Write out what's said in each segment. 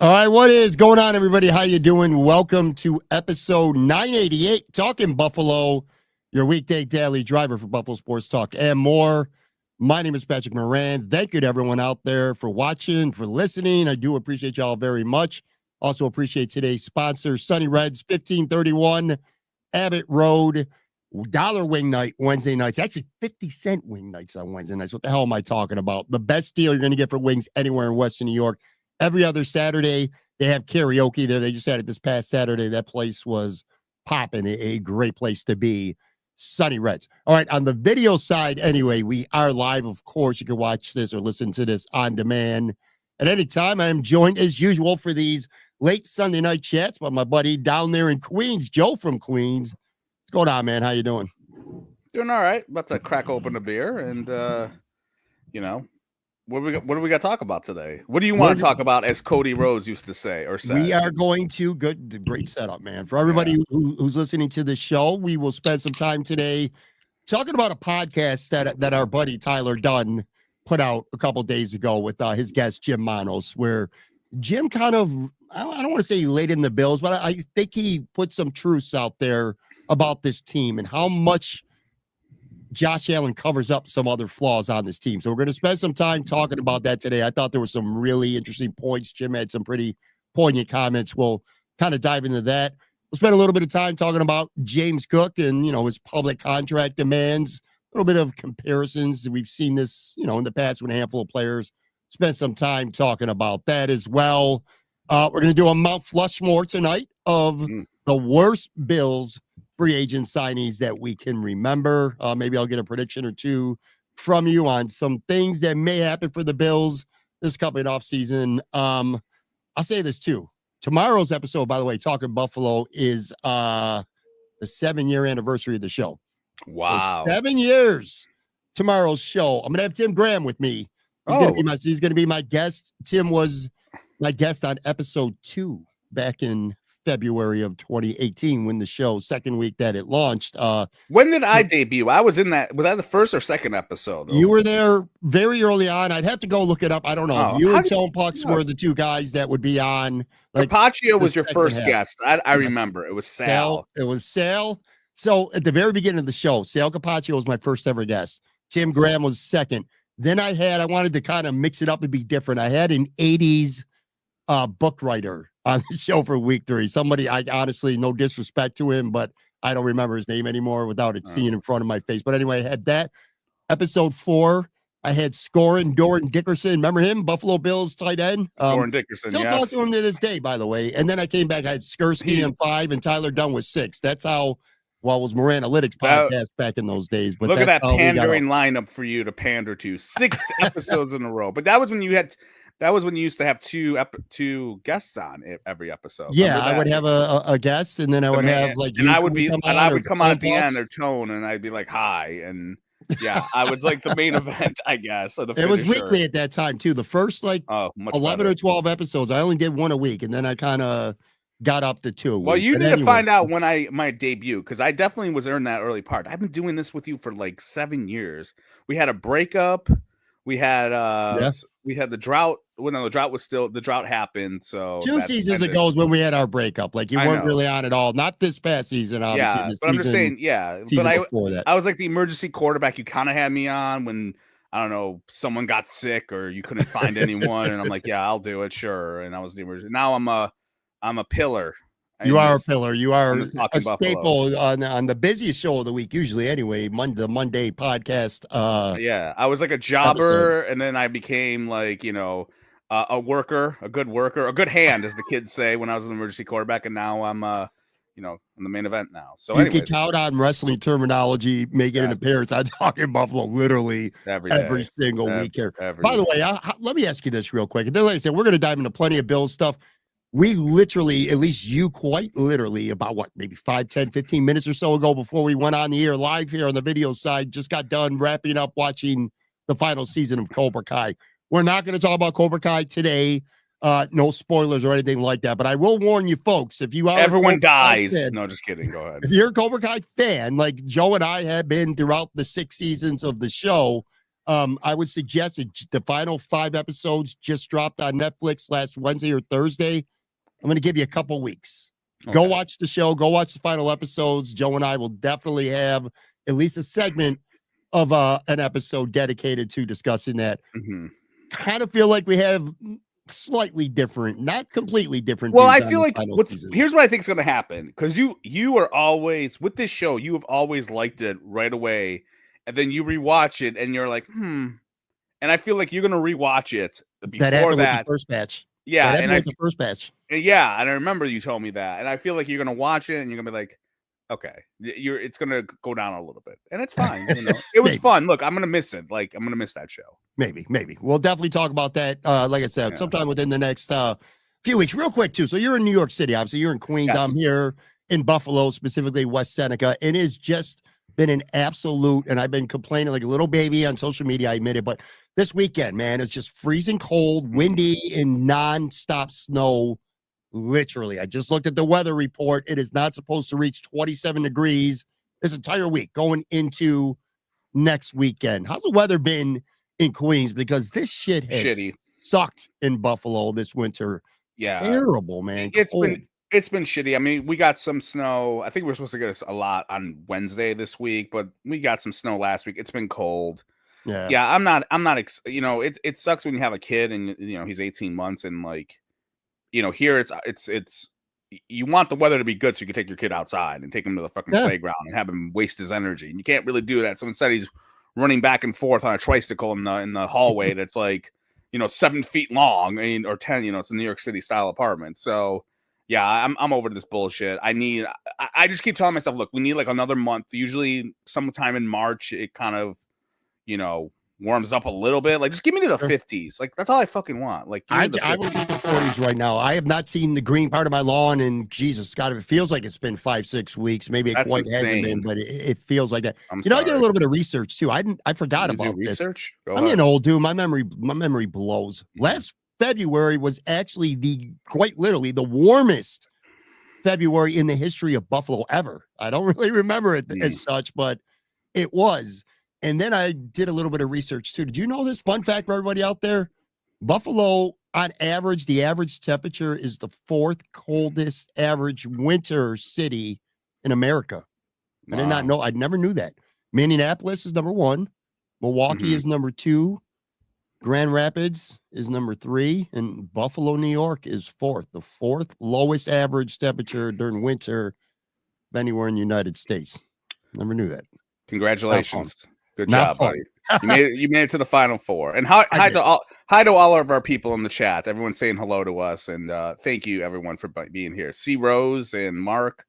All right, what is going on, everybody? How you doing? Welcome to episode 988, Talking Buffalo, your weekday daily driver for Buffalo Sports Talk and more. My name is Patrick Moran. Thank you to everyone out there for watching, for listening. I do appreciate y'all very much. Also appreciate today's sponsor, Sunny Reds, 1531 Abbott Road. Dollar wing night Wednesday nights. Actually, 50-cent wing nights on Wednesday nights. What the hell am I talking about? The best deal you're going to get for wings anywhere in Western New York. Every other Saturday, they have karaoke there. They just had it this past Saturday. That place was popping. A great place to be. Sunny Reds. All right, on the video side, anyway, we are live. Of course, you can watch this or listen to this on demand at any time. I am joined, as usual, for these late Sunday night chats by my buddy down there in Queens, Joe from Queens. What's going on, man? How you doing? Doing all right. About to crack open a beer and, what do we got to talk about today? What do you want to talk about, as Cody Rhodes used to say or say? We are going to great setup, man. For everybody who's listening to the show, we will spend some time today talking about a podcast that our buddy Tyler Dunne put out a couple days ago with his guest Jim Manos, where Jim kind of, I don't want to say he laid in the bills, but I think he put some truths out there about this team and how much Josh Allen covers up some other flaws on this team. So we're going to spend some time talking about that today. I thought there were some really interesting points. Jim had some pretty poignant comments. We'll kind of dive into that. We'll spend a little bit of time talking about James Cook and, his public contract demands, a little bit of comparisons. We've seen this, in the past with a handful of players. Spend some time talking about that as well. We're going to do a Mount Flushmore tonight of the worst Bills free agent signees that we can remember. Maybe I'll get a prediction or two from you on some things that may happen for the Bills this coming off season. I'll say this too. Tomorrow's episode, by the way, Talking Buffalo, is the 7-year anniversary of the show. Wow. So 7 years. Tomorrow's show. I'm gonna have Tim Graham with me. He's gonna be my guest. Tim was my guest on episode 2 back in February of 2018 when the show, second week that it launched. When did I debut? I was in that. Was that the first or second episode? Though? You were there very early on. I'd have to go look it up. I don't know. You and Tone Pucks were the two guys that would be on. Carpaccio was your first guest. I remember. It was Sal. It was Sal. So at the very beginning of the show, Sal Carpaccio was my first ever guest. Tim Graham was second. Then I wanted to kind of mix it up and be different. I had an 80s book writer on the show for week 3. Somebody, I honestly, no disrespect to him, but I don't remember his name anymore without it seeing in front of my face. But anyway, I had that. Episode 4, I had Doran Dickerson. Remember him? Buffalo Bills tight end. Doran Dickerson, still talk to him to this day, by the way. And then I came back. I had Skursky in 5 and Tyler Dunne was 6. That's how, it was Moran Analytics podcast back in those days. But look at that pandering lineup for you to pander to. 6 episodes in a row. But that was when you used to have two guests on every episode. Yeah, I would have a guest, and then I would have I would come on at the end or Tone, and I'd be like, "Hi," and yeah, I was like the main event, I guess. Or it was weekly at that time too. The first 11 or 12 episodes, I only did one a week, and then I kind of got up to 2. Well, you need to find out when my debut, because I definitely was in that early part. I've been doing this with you for like 7 years. We had a breakup. We had we had the drought. Well, no, the drought happened. So 2 seasons ago is when we had our breakup. Like, you weren't really on at all. Not this past season, obviously. Yeah, but I'm just saying, but I was like the emergency quarterback you kind of had me on when, I don't know, someone got sick or you couldn't find anyone, and I'm like, yeah, I'll do it, sure. And I was the emergency. Now I'm a pillar. You are a pillar. You are a staple on the busiest show of the week, usually anyway, the Monday podcast. I was like a jobber, and then I became like, a worker, a good hand, as the kids say, when I was an emergency quarterback, and now I'm in the main event now. So you can count on wrestling terminology making an appearance on Talking Buffalo literally every single week here. By the way, let me ask you this real quick. And then, like I said, we're going to dive into plenty of Bills stuff. We literally, at least you quite literally, about maybe 5, 10, 15 minutes or so ago before we went on the air live here on the video side, just got done wrapping up watching the final season of Cobra Kai. We're not going to talk about Cobra Kai today. No spoilers or anything like that. But I will warn you folks, if you are everyone dies. No, just kidding. Go ahead. If you're a Cobra Kai fan, like Joe and I have been throughout the 6 seasons of the show, I would suggest the final 5 episodes just dropped on Netflix last Wednesday or Thursday. I'm going to give you a couple weeks. Okay. Go watch the show. Go watch the final episodes. Joe and I will definitely have at least a segment of an episode dedicated to discussing that. Kind of feel like we have slightly different, not completely different. Well, I feel like here's what I think is going to happen, because you are always with this show. You have always liked it right away, and then you rewatch it, and you're like, And I feel like you're going to rewatch it before that first batch. Yeah, and the first batch. Yeah, and I remember you told me that, and I feel like you're going to watch it, and you're going to be like, okay, it's going to go down a little bit, and it's fine. It was fun. Look, I'm going to miss it. Like, I'm going to miss that show. Maybe. We'll definitely talk about that. Like I said, sometime within the next few weeks. Real quick, too. So you're in New York City, obviously. You're in Queens. Yes. I'm here in Buffalo, specifically West Seneca. It has just been an absolute, and I've been complaining like a little baby on social media, I admit it, but this weekend, man, it's just freezing cold, windy, and nonstop snow. Literally, I just looked at the weather report. It is not supposed to reach 27 degrees this entire week going into next weekend. How's the weather been in Queens? Because this shit has sucked in Buffalo this winter. Yeah, terrible, man. It's been shitty. I mean, we got some snow. I think we're supposed to get a lot on Wednesday this week, but we got some snow last week. It's been cold. Yeah. I'm not. It sucks when you have a kid and he's 18 months and like. Here it's you want the weather to be good so you can take your kid outside and take him to the fucking playground and have him waste his energy. And you can't really do that. So instead he's running back and forth on a tricycle in the hallway that's like, 7 feet long, or 10, it's a New York City style apartment. So yeah, I'm over this bullshit. I just keep telling myself, look, we need like another month. Usually sometime in March, it kind of, warms up a little bit. Like, just give me to the 50s. Like, that's all I fucking want. Like, I would take the 40s right now. I have not seen the green part of my lawn, and Jesus, Scott, it feels like it's been 5-6 weeks. Maybe it hasn't been, but it feels like that. I did a little bit of research too. I forgot about this. I'm an old dude. My memory blows. Last February was actually quite literally the warmest February in the history of Buffalo ever. I don't really remember it as such, but it was. And then I did a little bit of research too. Did you know this? Fun fact for everybody out there. Buffalo, on average, the average temperature is the 4th coldest average winter city in America. Wow. I did not know. I never knew that. Minneapolis is number 1. Milwaukee is number 2. Grand Rapids is number 3. And Buffalo, New York is 4th. The 4th lowest average temperature during winter of anywhere in the United States. Never knew that. Congratulations. Good job, buddy. You made it to the Final Four. And hi to all of our people in the chat. Everyone's saying hello to us, and thank you everyone for being here. C Rose and Mark.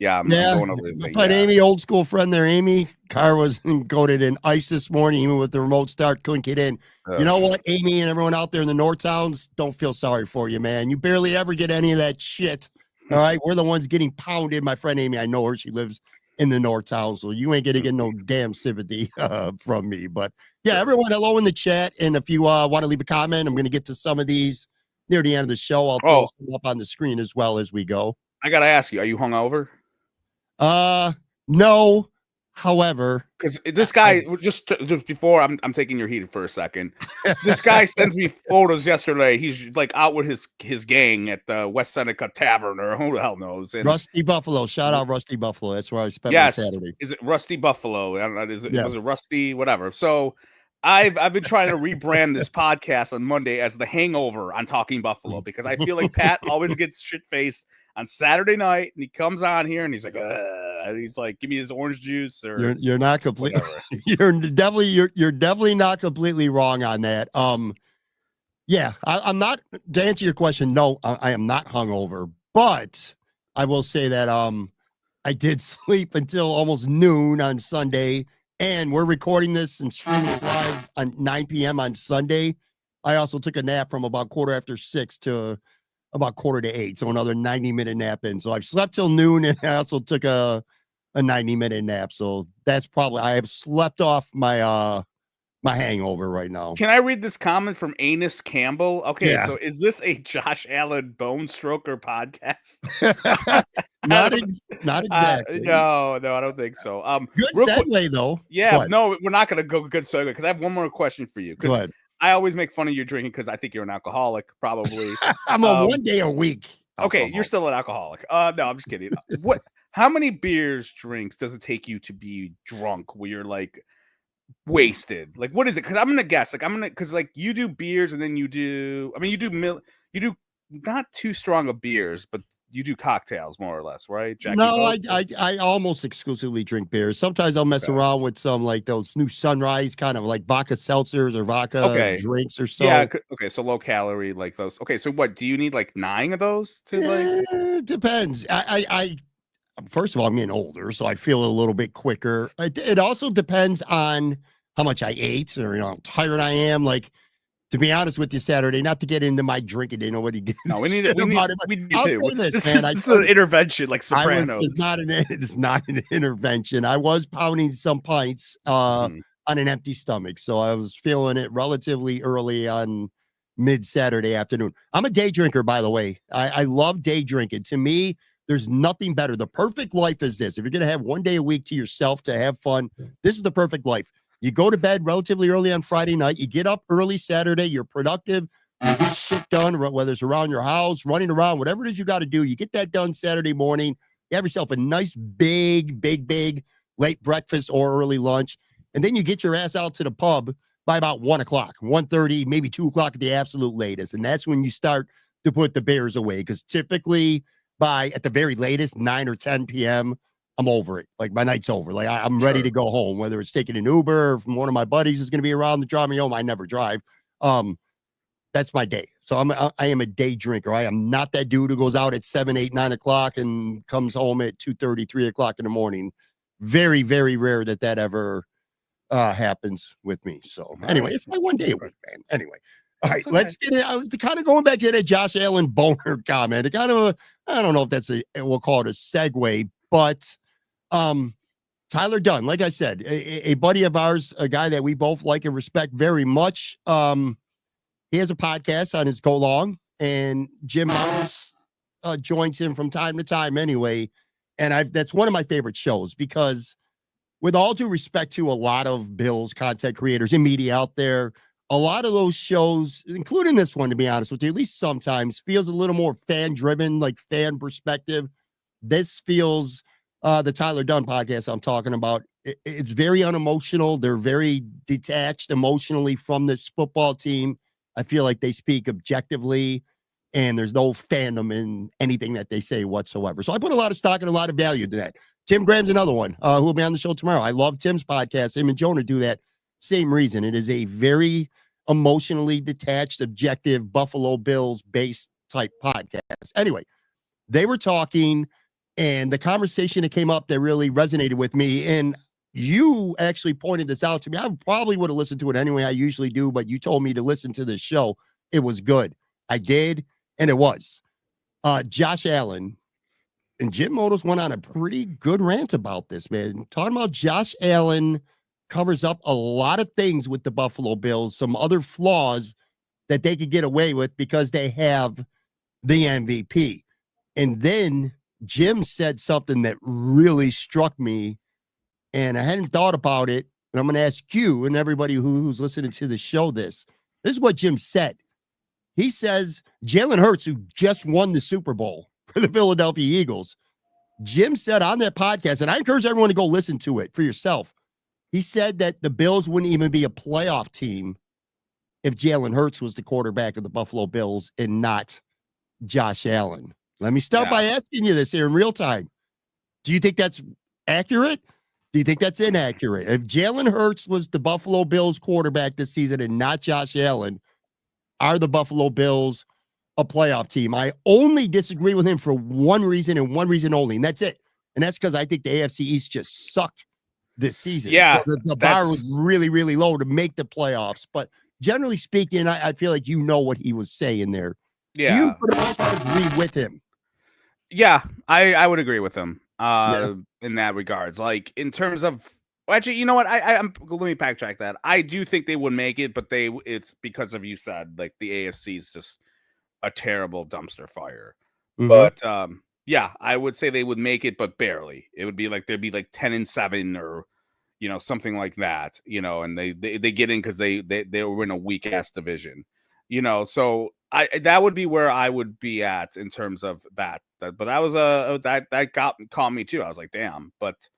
I'm going over the friend Amy, old school friend there. Amy car was coated in ice this morning, even with the remote start, couldn't get in. You know what, Amy and everyone out there in the North Towns, don't feel sorry for you, man. You barely ever get any of that shit. All right, we're the ones getting pounded. My friend Amy, I know her. She lives in the North Town, so you ain't gonna get no damn sympathy from me. But yeah, everyone, hello in the chat, and if you want to leave a comment, I'm gonna get to some of these near the end of the show. I'll throw some up on the screen as well as we go. I gotta ask you, are you hungover? No. However, because this guy just before I'm taking your heat for a second. This guy sends me photos yesterday. He's like out with his gang at the West Seneca Tavern, or who the hell knows. And Rusty Buffalo, shout out Rusty Buffalo. That's where I spent my Saturday. Is it Rusty Buffalo? I don't know. Was it Rusty? Whatever. So I've been trying to rebrand this podcast on Monday as The Hangover on Talking Buffalo, because I feel like Pat always gets shit faced on Saturday night, and he comes on here and he's like, give me his orange juice. Or you're not completely, you're definitely not completely wrong on that. Yeah, I'm not, to answer your question. No, I am not hungover, but I will say that I did sleep until almost noon on Sunday, and we're recording this and streaming live on 9 p.m. on Sunday. I also took a nap from about 6:15 to about 7:45, so another 90-minute nap in. So I've slept till noon, and I also took a 90-minute nap. So that's probably, I have slept off my my hangover right now. Can I read this comment from Anus Campbell? Okay, so is this a Josh Allen bone stroker podcast? not exactly. No, I don't think so. Good segue though. Yeah, no, we're not gonna go good segue because I have one more question for you. Go ahead. I always make fun of your drinking because I think you're an alcoholic, probably. I'm a 1 day a week. Okay, you're still an alcoholic. No, I'm just kidding. How many drinks does it take you to be drunk where you're like wasted? Like, what is it? Because I'm gonna guess. Because you do beers and then you do not too strong of beers, but you do cocktails more or less, right? I almost exclusively drink beers. Sometimes I'll mess around with some like those new Sunrise kind of like vodka seltzers or vodka drinks or so. Yeah. Okay. So low calorie like those. Okay. So what do you need? Like 9 of those to like? Depends. I first of all, I'm getting older, so I feel a little bit quicker. It also depends on how much I ate or how tired I am. Like, to be honest with you, Saturday, not to get into my drinking day, nobody gets. No, we need to. I'll say this, man. This is an intervention, like Sopranos. It's not an intervention. I was pounding some pints on an empty stomach, so I was feeling it relatively early on mid Saturday afternoon. I'm a day drinker, by the way. I love day drinking. To me, there's nothing better. The perfect life is this. If you're going to have 1 day a week to yourself to have fun, this is the perfect life. You go to bed relatively early on Friday night. You get up early Saturday. You're productive. You get shit done, whether it's around your house, running around, whatever it is you got to do. You get that done Saturday morning. You have yourself a nice, big late breakfast or early lunch. And then you get your ass out to the pub by about 1 o'clock, 1:30, maybe 2 o'clock at the absolute latest. And that's when you start to put the beers away. Because typically at the very latest, 9 or 10 p.m., I'm over it. Like, my night's over. Like, I'm ready to go home, whether it's taking an Uber or from one of my buddies is going to be around to drive me home. I never drive. That's my day. So I am a day drinker. I am not that dude who goes out at 7, 8, 9 o'clock and comes home at 2:30, 3 o'clock in the morning. Very, very rare that ever happens with me. So anyway, it's my 1 day a week, man. Anyway. All right, let's get it. Kind of going back to that Josh Allen boner comment. It kind of I don't know if that's we'll call it a segue, but Tyler Dunne, like I said, a buddy of ours, a guy that we both like and respect very much. He has a podcast on his Go Long, and Jim Mouse joins him from time to time anyway. And that's one of my favorite shows because, with all due respect to a lot of Bills content creators and media out there, a lot of those shows, including this one, to be honest with you, at least sometimes feels a little more fan driven, like fan perspective. This feels the Tyler Dunne podcast I'm talking about. It's very unemotional. They're very detached emotionally from this football team. I feel like they speak objectively, and there's no fandom in anything that they say whatsoever. So I put a lot of stock and a lot of value to that. Tim Graham's another one who will be on the show tomorrow. I love Tim's podcast. Him and Jonah do that same reason. It is a very emotionally detached, objective, Buffalo Bills based type podcast. Anyway, they were talking, and the conversation that came up that really resonated with me, and you actually pointed this out to me. I probably would have listened to it anyway. I usually do, but you told me to listen to this show. It was good. I did, and it was. Josh Allen and Jim Motos went on a pretty good rant about this, man. Talking about Josh Allen covers up a lot of things with the Buffalo Bills, some other flaws that they could get away with because they have the MVP. And then Jim said something that really struck me, and I hadn't thought about it. And I'm going to ask you and everybody who's listening to the show this. This is what Jim said. He says Jalen Hurts, who just won the Super Bowl for the Philadelphia Eagles, Jim said on that podcast, and I encourage everyone to go listen to it for yourself. He said that the Bills wouldn't even be a playoff team if Jalen Hurts was the quarterback of the Buffalo Bills and not Josh Allen. Let me start by asking you this here in real time. Do you think that's accurate? Do you think that's inaccurate? If Jalen Hurts was the Buffalo Bills quarterback this season and not Josh Allen, are the Buffalo Bills a playoff team? I only disagree with him for one reason and one reason only, and that's it. And that's because I think the AFC East just sucked this season. Yeah. So the bar was really, really low to make the playoffs. But generally speaking, I feel like you know what he was saying there. Yeah. Do you, for the most part, agree with him? Yeah, I would agree with him in that regards. Like, in terms of Actually, you know what? I'm let me backtrack that. I do think they would make it, but it's because of you said like the AFC is just a terrible dumpster fire. But yeah, I would say they would make it, but barely. It would be like they'd be like 10-7 or something like that. And they get in because they were in a weak ass division. So that would be where I would be at in terms of that. But that was that caught me too. I was like, damn. But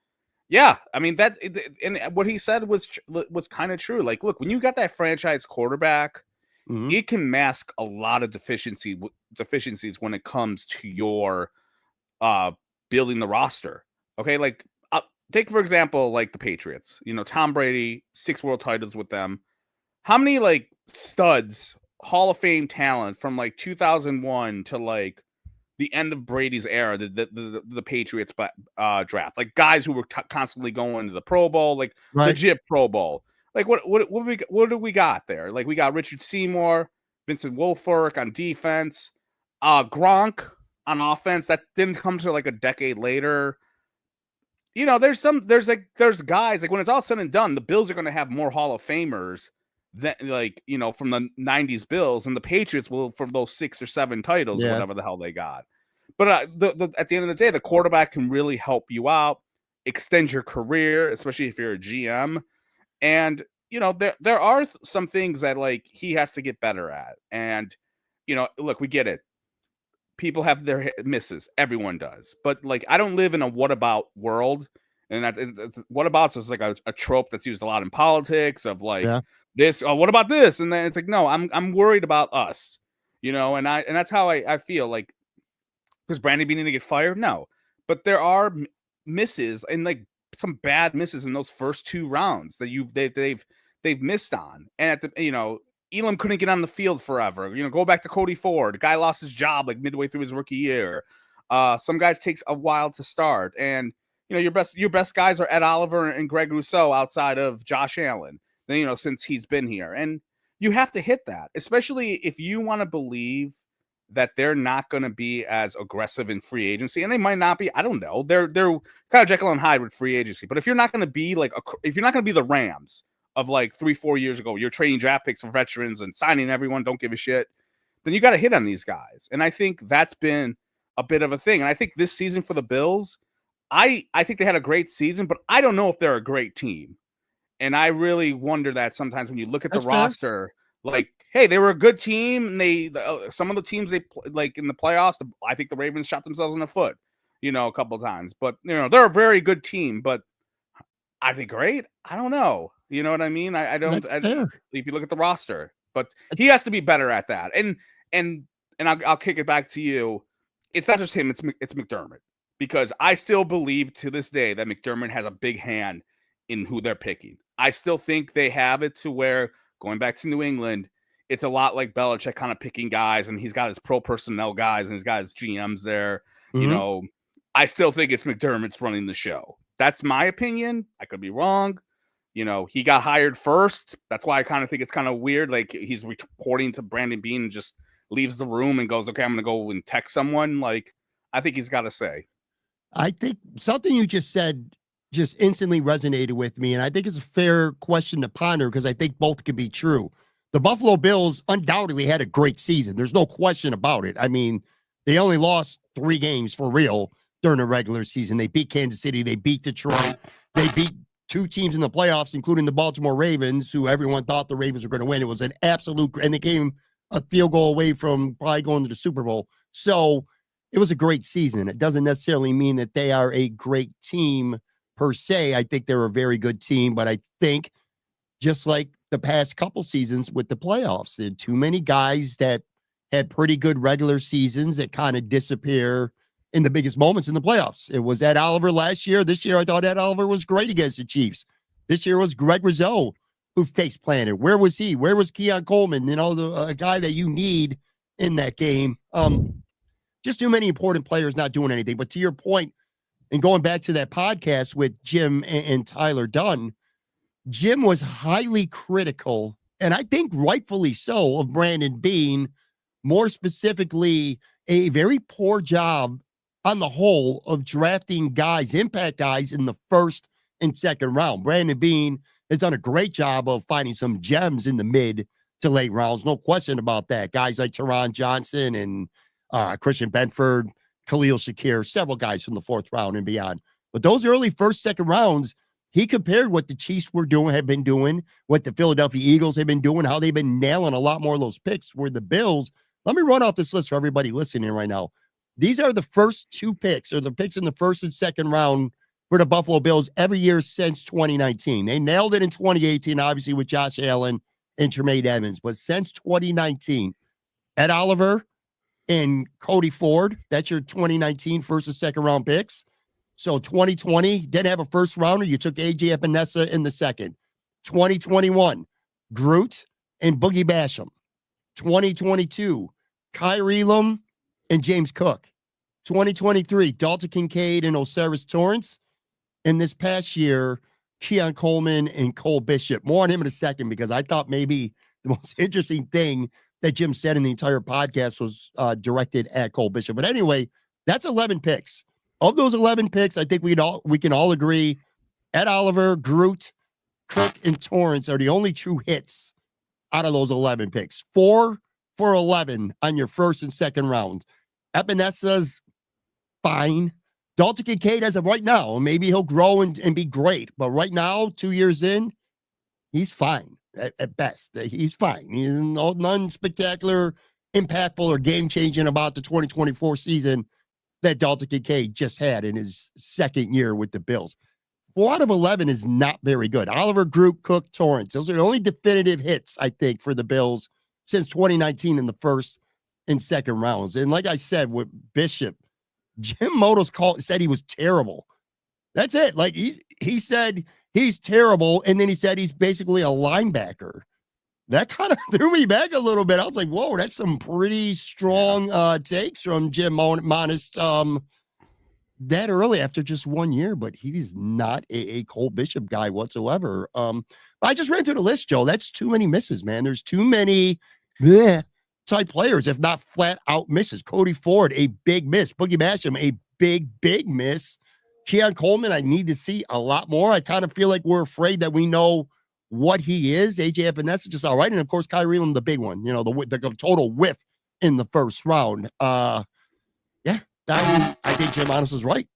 yeah, I mean that, and what he said was kind of true. Like, look, when you got that franchise quarterback, it can mask a lot of deficiencies when it comes to your building the roster. Okay, like take for example, like the Patriots. Tom Brady, 6 world titles with them. How many like studs, Hall of Fame talent from like 2001 to like the end of Brady's era, the Patriots draft, like guys who were constantly going to the Pro Bowl, like legit Pro Bowl. Like what do we got there? Like we got Richard Seymour, Vincent Wilfork on defense, Gronk on offense. That didn't come to like a decade later. There's guys like when it's all said and done, the Bills are going to have more Hall of Famers than from the 90s Bills, and the Patriots will for those 6 or 7 titles, or whatever the hell they got. But at the end of the day, the quarterback can really help you out, extend your career, especially if you're a GM. And there are some things that like he has to get better at. And look, we get it. People have their misses. Everyone does. But like, I don't live in a what about world. And it's what abouts is like a trope that's used a lot in politics of like this. Oh, what about this? And then it's like, no, I'm worried about us. And that's how I feel. Like, does Brandon Beane need to get fired? No, but there are misses and like some bad misses in those first 2 rounds that they've missed on. And at the Elam couldn't get on the field forever. Go back to Cody Ford. The guy lost his job like midway through his rookie year. Some guys takes a while to start, and your best guys are Ed Oliver and Greg Rousseau outside of Josh Allen. Then since he's been here, and you have to hit that, especially if you want to believe that they're not going to be as aggressive in free agency, and they might not be. I don't know. They're kind of Jekyll and Hyde with free agency. But if you're not going to be like if you're not going to be the Rams of like 3-4 years ago, you're trading draft picks for veterans and signing everyone, don't give a shit, then you got to hit on these guys. And I think that's been a bit of a thing. And I think this season for the Bills, I think they had a great season, but I don't know if they're a great team. And I really wonder that sometimes when you look at the roster, like, hey, they were a good team. And some of the teams they like in the playoffs, I think the Ravens shot themselves in the foot, a couple of times. But they're a very good team. But are they great? I don't know. You know what I mean? I don't. If you look at the roster, but he has to be better at that. And I'll kick it back to you. It's not just him. It's McDermott, because I still believe to this day that McDermott has a big hand in who they're picking. I still think they have it to where, going back to New England, it's a lot like Belichick kind of picking guys, and he's got his pro personnel guys and he's got his GMs there. I still think it's McDermott's running the show. That's my opinion. I could be wrong. He got hired first. That's why I kind of think it's kind of weird. Like, he's reporting to Brandon Beane and just leaves the room and goes, okay, I'm going to go and text someone. Like, I think he's got to say. I think something you just said just instantly resonated with me. And I think it's a fair question to ponder, because I think both could be true. The Buffalo Bills undoubtedly had a great season. There's no question about it. I mean, they only lost 3 games for real during the regular season. They beat Kansas City. They beat Detroit. They beat 2 teams in the playoffs, including the Baltimore Ravens, who everyone thought the Ravens were going to win. It was an absolute, and they came a field goal away from probably going to the Super Bowl. So it was a great season. It doesn't necessarily mean that they are a great team per se. I think they're a very good team, but I think just like the past couple seasons with the playoffs, there are too many guys that had pretty good regular seasons that kind of disappear in the biggest moments in the playoffs. It was Ed Oliver last year. This year, I thought Ed Oliver was great against the Chiefs. This year was Greg Rousseau who face planted. Where was he? Where was Keon Coleman? The guy that you need in that game. Just too many important players not doing anything. But to your point, and going back to that podcast with Jim and Tyler Dunne, Jim was highly critical, and I think rightfully so, of Brandon Beane, more specifically a very poor job on the whole of drafting guys, impact guys, in the first and second round. Brandon Beane has done a great job of finding some gems in the mid to late rounds. No question about that. Guys like Teron Johnson and Christian Benford, Khalil Shakir, several guys from the fourth round and beyond. But those early first, second rounds, he compared what the Chiefs have been doing, what the Philadelphia Eagles have been doing, how they've been nailing a lot more of those picks, where the Bills, let me run off this list for everybody listening right now. These are the first two picks, or the picks in the first and second round for the Buffalo Bills every year since 2019. They nailed it in 2018, obviously, with Josh Allen and Tremaine Edmonds. But since 2019, Ed Oliver and Cody Ford, that's your 2019 first and second round picks. So 2020, didn't have a first rounder. You took AJ Epinesa in the second. 2021, Groot and Boogie Basham. 2022, Kyrie Elam and James Cook. 2023, Dalton Kincaid and Osiris Torrance. And this past year, Keon Coleman and Cole Bishop. More on him in a second, because I thought maybe the most interesting thing that Jim said in the entire podcast was directed at Cole Bishop. But anyway, that's 11 picks. Of those 11 picks, I think we can all agree Ed Oliver, Groot, Cook, and Torrance are the only true hits out of those 11 picks. 4 for 11 on your first and second round. Epinesa's fine. Dalton Kincaid, as of right now, maybe he'll grow and be great. But right now, 2 years in, he's fine at best. He's fine. He's none spectacular, impactful, or game-changing about the 2024 season that Dalton Kincaid just had in his second year with the Bills. 4 out of 11 is not very good. Oliver, Groot, Cook, Torrance. Those are the only definitive hits, I think, for the Bills since 2019 in the first and second rounds. And like I said, with Bishop, Jim Motos said he was terrible. That's it. Like he said he's terrible, and then he said he's basically a linebacker. That kind of threw me back a little bit. I was like, whoa, that's some pretty strong takes from Jim Monos that early after just 1 year, but he's not a Cole Bishop guy whatsoever. I just ran through the list, Joe. That's too many misses, man. There's too many type players, if not flat out misses. Cody Ford, a big miss. Boogie Basham, a big miss. Keon Coleman, I need to see a lot more. I kind of feel like we're afraid that we know what he is. AJ Epinesa just all right. And of course, Kyrie Elam, the big one, the total whiff in the first round. I think Jim Monos is right.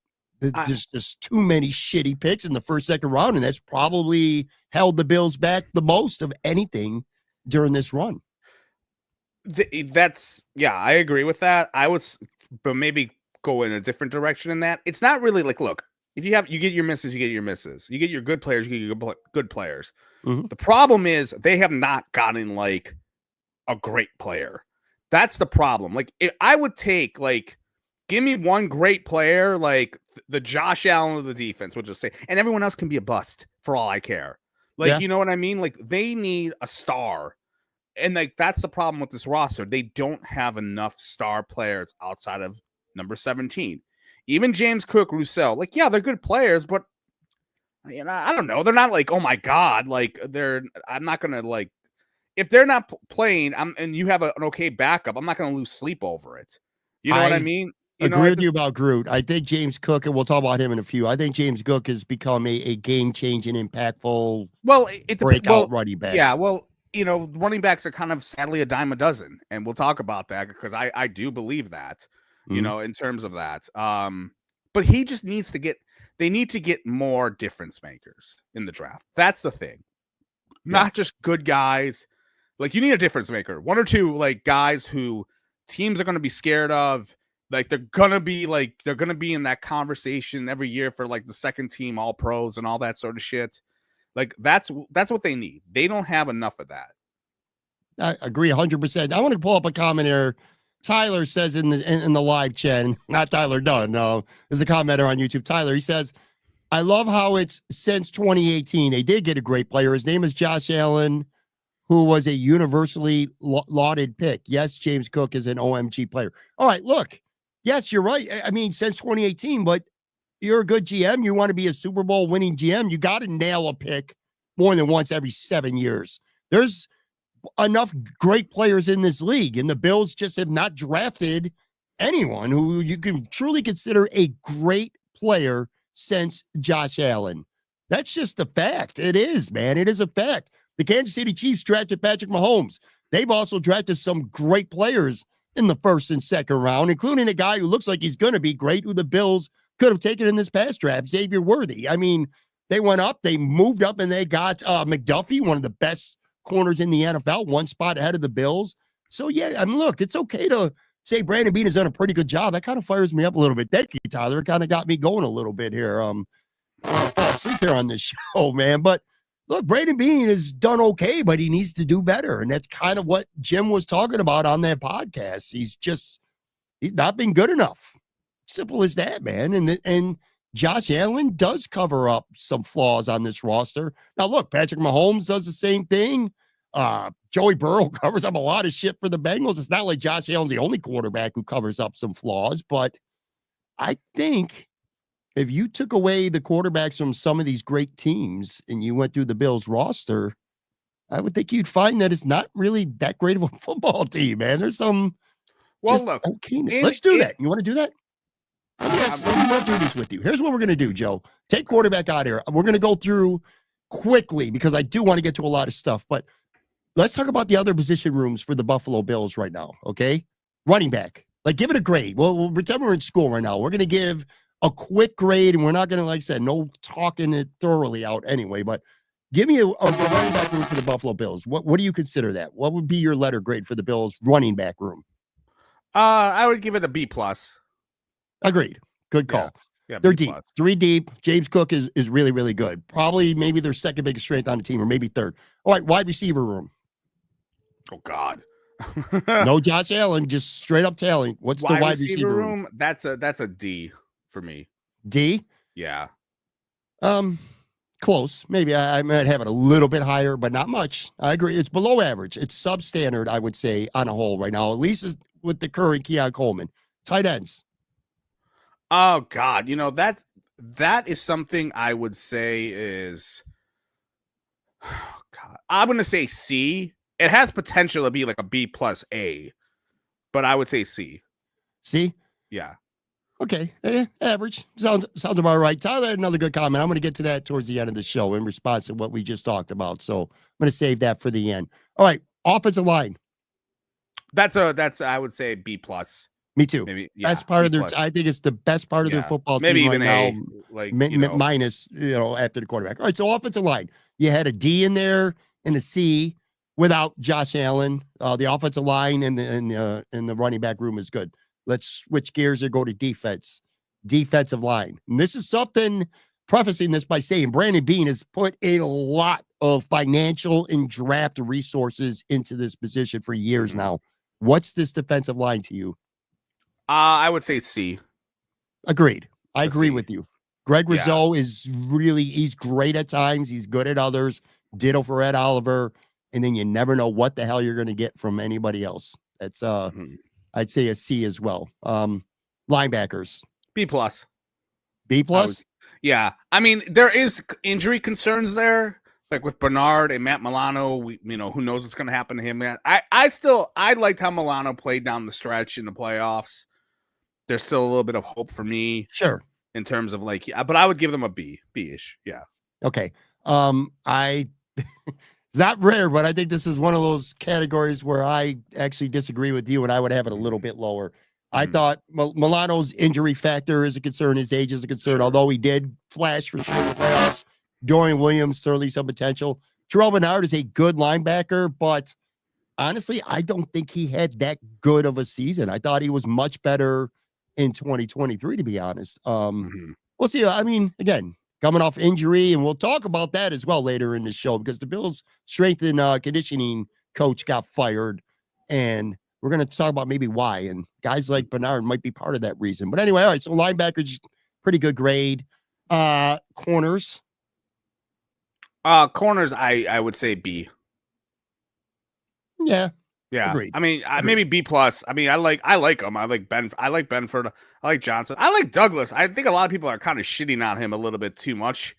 There's just too many shitty picks in the first, second round. And that's probably held the Bills back the most of anything during this run. I agree with that. But maybe go in a different direction in that. It's not really like, look, if you get your misses, you get your misses. You get your good players, you get your good players. Mm-hmm. The problem is they have not gotten like a great player. That's the problem. Like I would take give me one great player, like the Josh Allen of the defense, we'll just say, and everyone else can be a bust for all I care. You know what I mean? Like they need a star. And that's the problem with this roster. They don't have enough star players outside of number 17. Even James Cook, Roussel, they're good players, but I don't know. They're not like, oh my God, I'm not gonna if they're not playing, and you have an okay backup, I'm not gonna lose sleep over it. You know what I mean? I agree with you about Groot. I think James Cook, and we'll talk about him in a few. I think James Cook has become a game-changing, impactful, breakout running back. Yeah, well, running backs are kind of sadly a dime a dozen, and we'll talk about that because I do believe that, in terms of that. But he just needs to they need to get more difference makers in the draft. That's the thing. Not just good guys. You need a difference maker. One or two guys who teams are going to be scared of. They're going to be in that conversation every year for the second team all pros and all that sort of shit. That's what they need. They don't have enough of that. I agree 100%. I want to pull up a comment here. Tyler says in the live chat, not Tyler Dunne, no, there's a commenter on YouTube. Tyler, he says, I love how it's since 2018. They did get a great player. His name is Josh Allen, who was a universally lauded pick. Yes, James Cook is an OMG player. All right, look. Yes, you're right. I mean, since 2018, but you're a good GM. You want to be a Super Bowl winning GM. You got to nail a pick more than once every 7 years. There's enough great players in this league, and the Bills just have not drafted anyone who you can truly consider a great player since Josh Allen. That's just a fact. It is, man. It is a fact. The Kansas City Chiefs drafted Patrick Mahomes. They've also drafted some great players in the first and second round, including a guy who looks like he's going to be great, who the Bills could have taken in this past draft, Xavier Worthy. I mean, they went up, they moved up, and they got McDuffie, one of the best corners in the NFL, one spot ahead of the Bills. So, yeah, I mean, look, it's okay to say Brandon Beane has done a pretty good job. That kind of fires me up a little bit. Thank you, Tyler. It kind of got me going a little bit here. Fall asleep here on this show, man. But look, Brandon Beane has done okay, but he needs to do better. And that's kind of what Jim was talking about on that podcast. He's not been good enough. Simple as that, man. And Josh Allen does cover up some flaws on this roster. Now, look, Patrick Mahomes does the same thing. Joey Burrow covers up a lot of shit for the Bengals. It's not like Josh Allen's the only quarterback who covers up some flaws, but I think if you took away the quarterbacks from some of these great teams and you went through the Bills roster, I would think you'd find that it's not really that great of a football team, man. There's some look, okay. Let's do that. You want to do that? Yes, I'm going to do this with you. Here's what we're going to do, Joe. Take quarterback out here. We're going to go through quickly because I do want to get to a lot of stuff, but let's talk about the other position rooms for the Buffalo Bills right now, okay? Running back. Like, give it a grade. Well, we'll pretend we're in school right now. We're going to give a quick grade, and we're not going to, like I said, no talking it thoroughly out anyway, but give me a running back room for the Buffalo Bills. What do you consider that? What would be your letter grade for the Bills running back room? I would give it a B+. Agreed. Good call. Yeah, they're deep. 3 deep. James Cook is really, really good. Probably maybe their second biggest strength on the team, or maybe third. All right, wide receiver room. Oh, God. No Josh Allen, just straight up talent. What's the wide receiver room? That's a D for me. D? Yeah. Close. Maybe I might have it a little bit higher, but not much. I agree. It's below average. It's substandard, I would say, on a whole right now, at least with the current Keon Coleman. Tight ends. Oh, God. You know, that is something I would say is, oh, God. I'm going to say C. It has potential to be like a B plus A, but I would say C. C? Yeah. Okay. Average. Sounds about right. Tyler had another good comment. I'm going to get to that towards the end of the show in response to what we just talked about. So I'm going to save that for the end. All right. Offensive line. That's I would say B plus. Me too. Maybe, yeah, best part of their. I think it's the best part of their football maybe team even right A, now. like minus, after the quarterback. All right, so offensive line. You had a D in there and a C without Josh Allen. The offensive line and the running back room is good. Let's switch gears and go to defense. Defensive line. And this is something. Prefacing this by saying Brandon Beane has put a lot of financial and draft resources into this position for years now. What's this defensive line to you? I would say C. Agreed. I agree with you. Greg Rizzo is he's great at times. He's good at others. Ditto for Ed Oliver. And then you never know what the hell you're going to get from anybody else. That's, I'd say a C as well. Linebackers. B plus. B plus? Yeah. I mean, there is injury concerns there. Like with Bernard and Matt Milano, who knows what's going to happen to him. I liked how Milano played down the stretch in the playoffs. There's still a little bit of hope for me. Sure. In terms of but I would give them a B-ish. Yeah. Okay. It's not rare, but I think this is one of those categories where I actually disagree with you and I would have it a little bit lower. I thought Milano's injury factor is a concern. His age is a concern, although he did flash for sure in the playoffs. Dorian Williams, certainly some potential. Terrell Bernard is a good linebacker, but honestly, I don't think he had that good of a season. I thought he was much better in 2023, to be honest. We'll see. I mean, again, coming off injury, and we'll talk about that as well later in the show because the Bills' strength and conditioning coach got fired, and we're going to talk about maybe why. And guys like Bernard might be part of that reason. But anyway, all right, so linebackers, pretty good grade. Corners. Corners, I would say B. Yeah. Agreed. I mean, maybe B plus. I mean, I like them. I like Benford. I like Johnson. I like Douglas. I think a lot of people are kind of shitting on him a little bit too much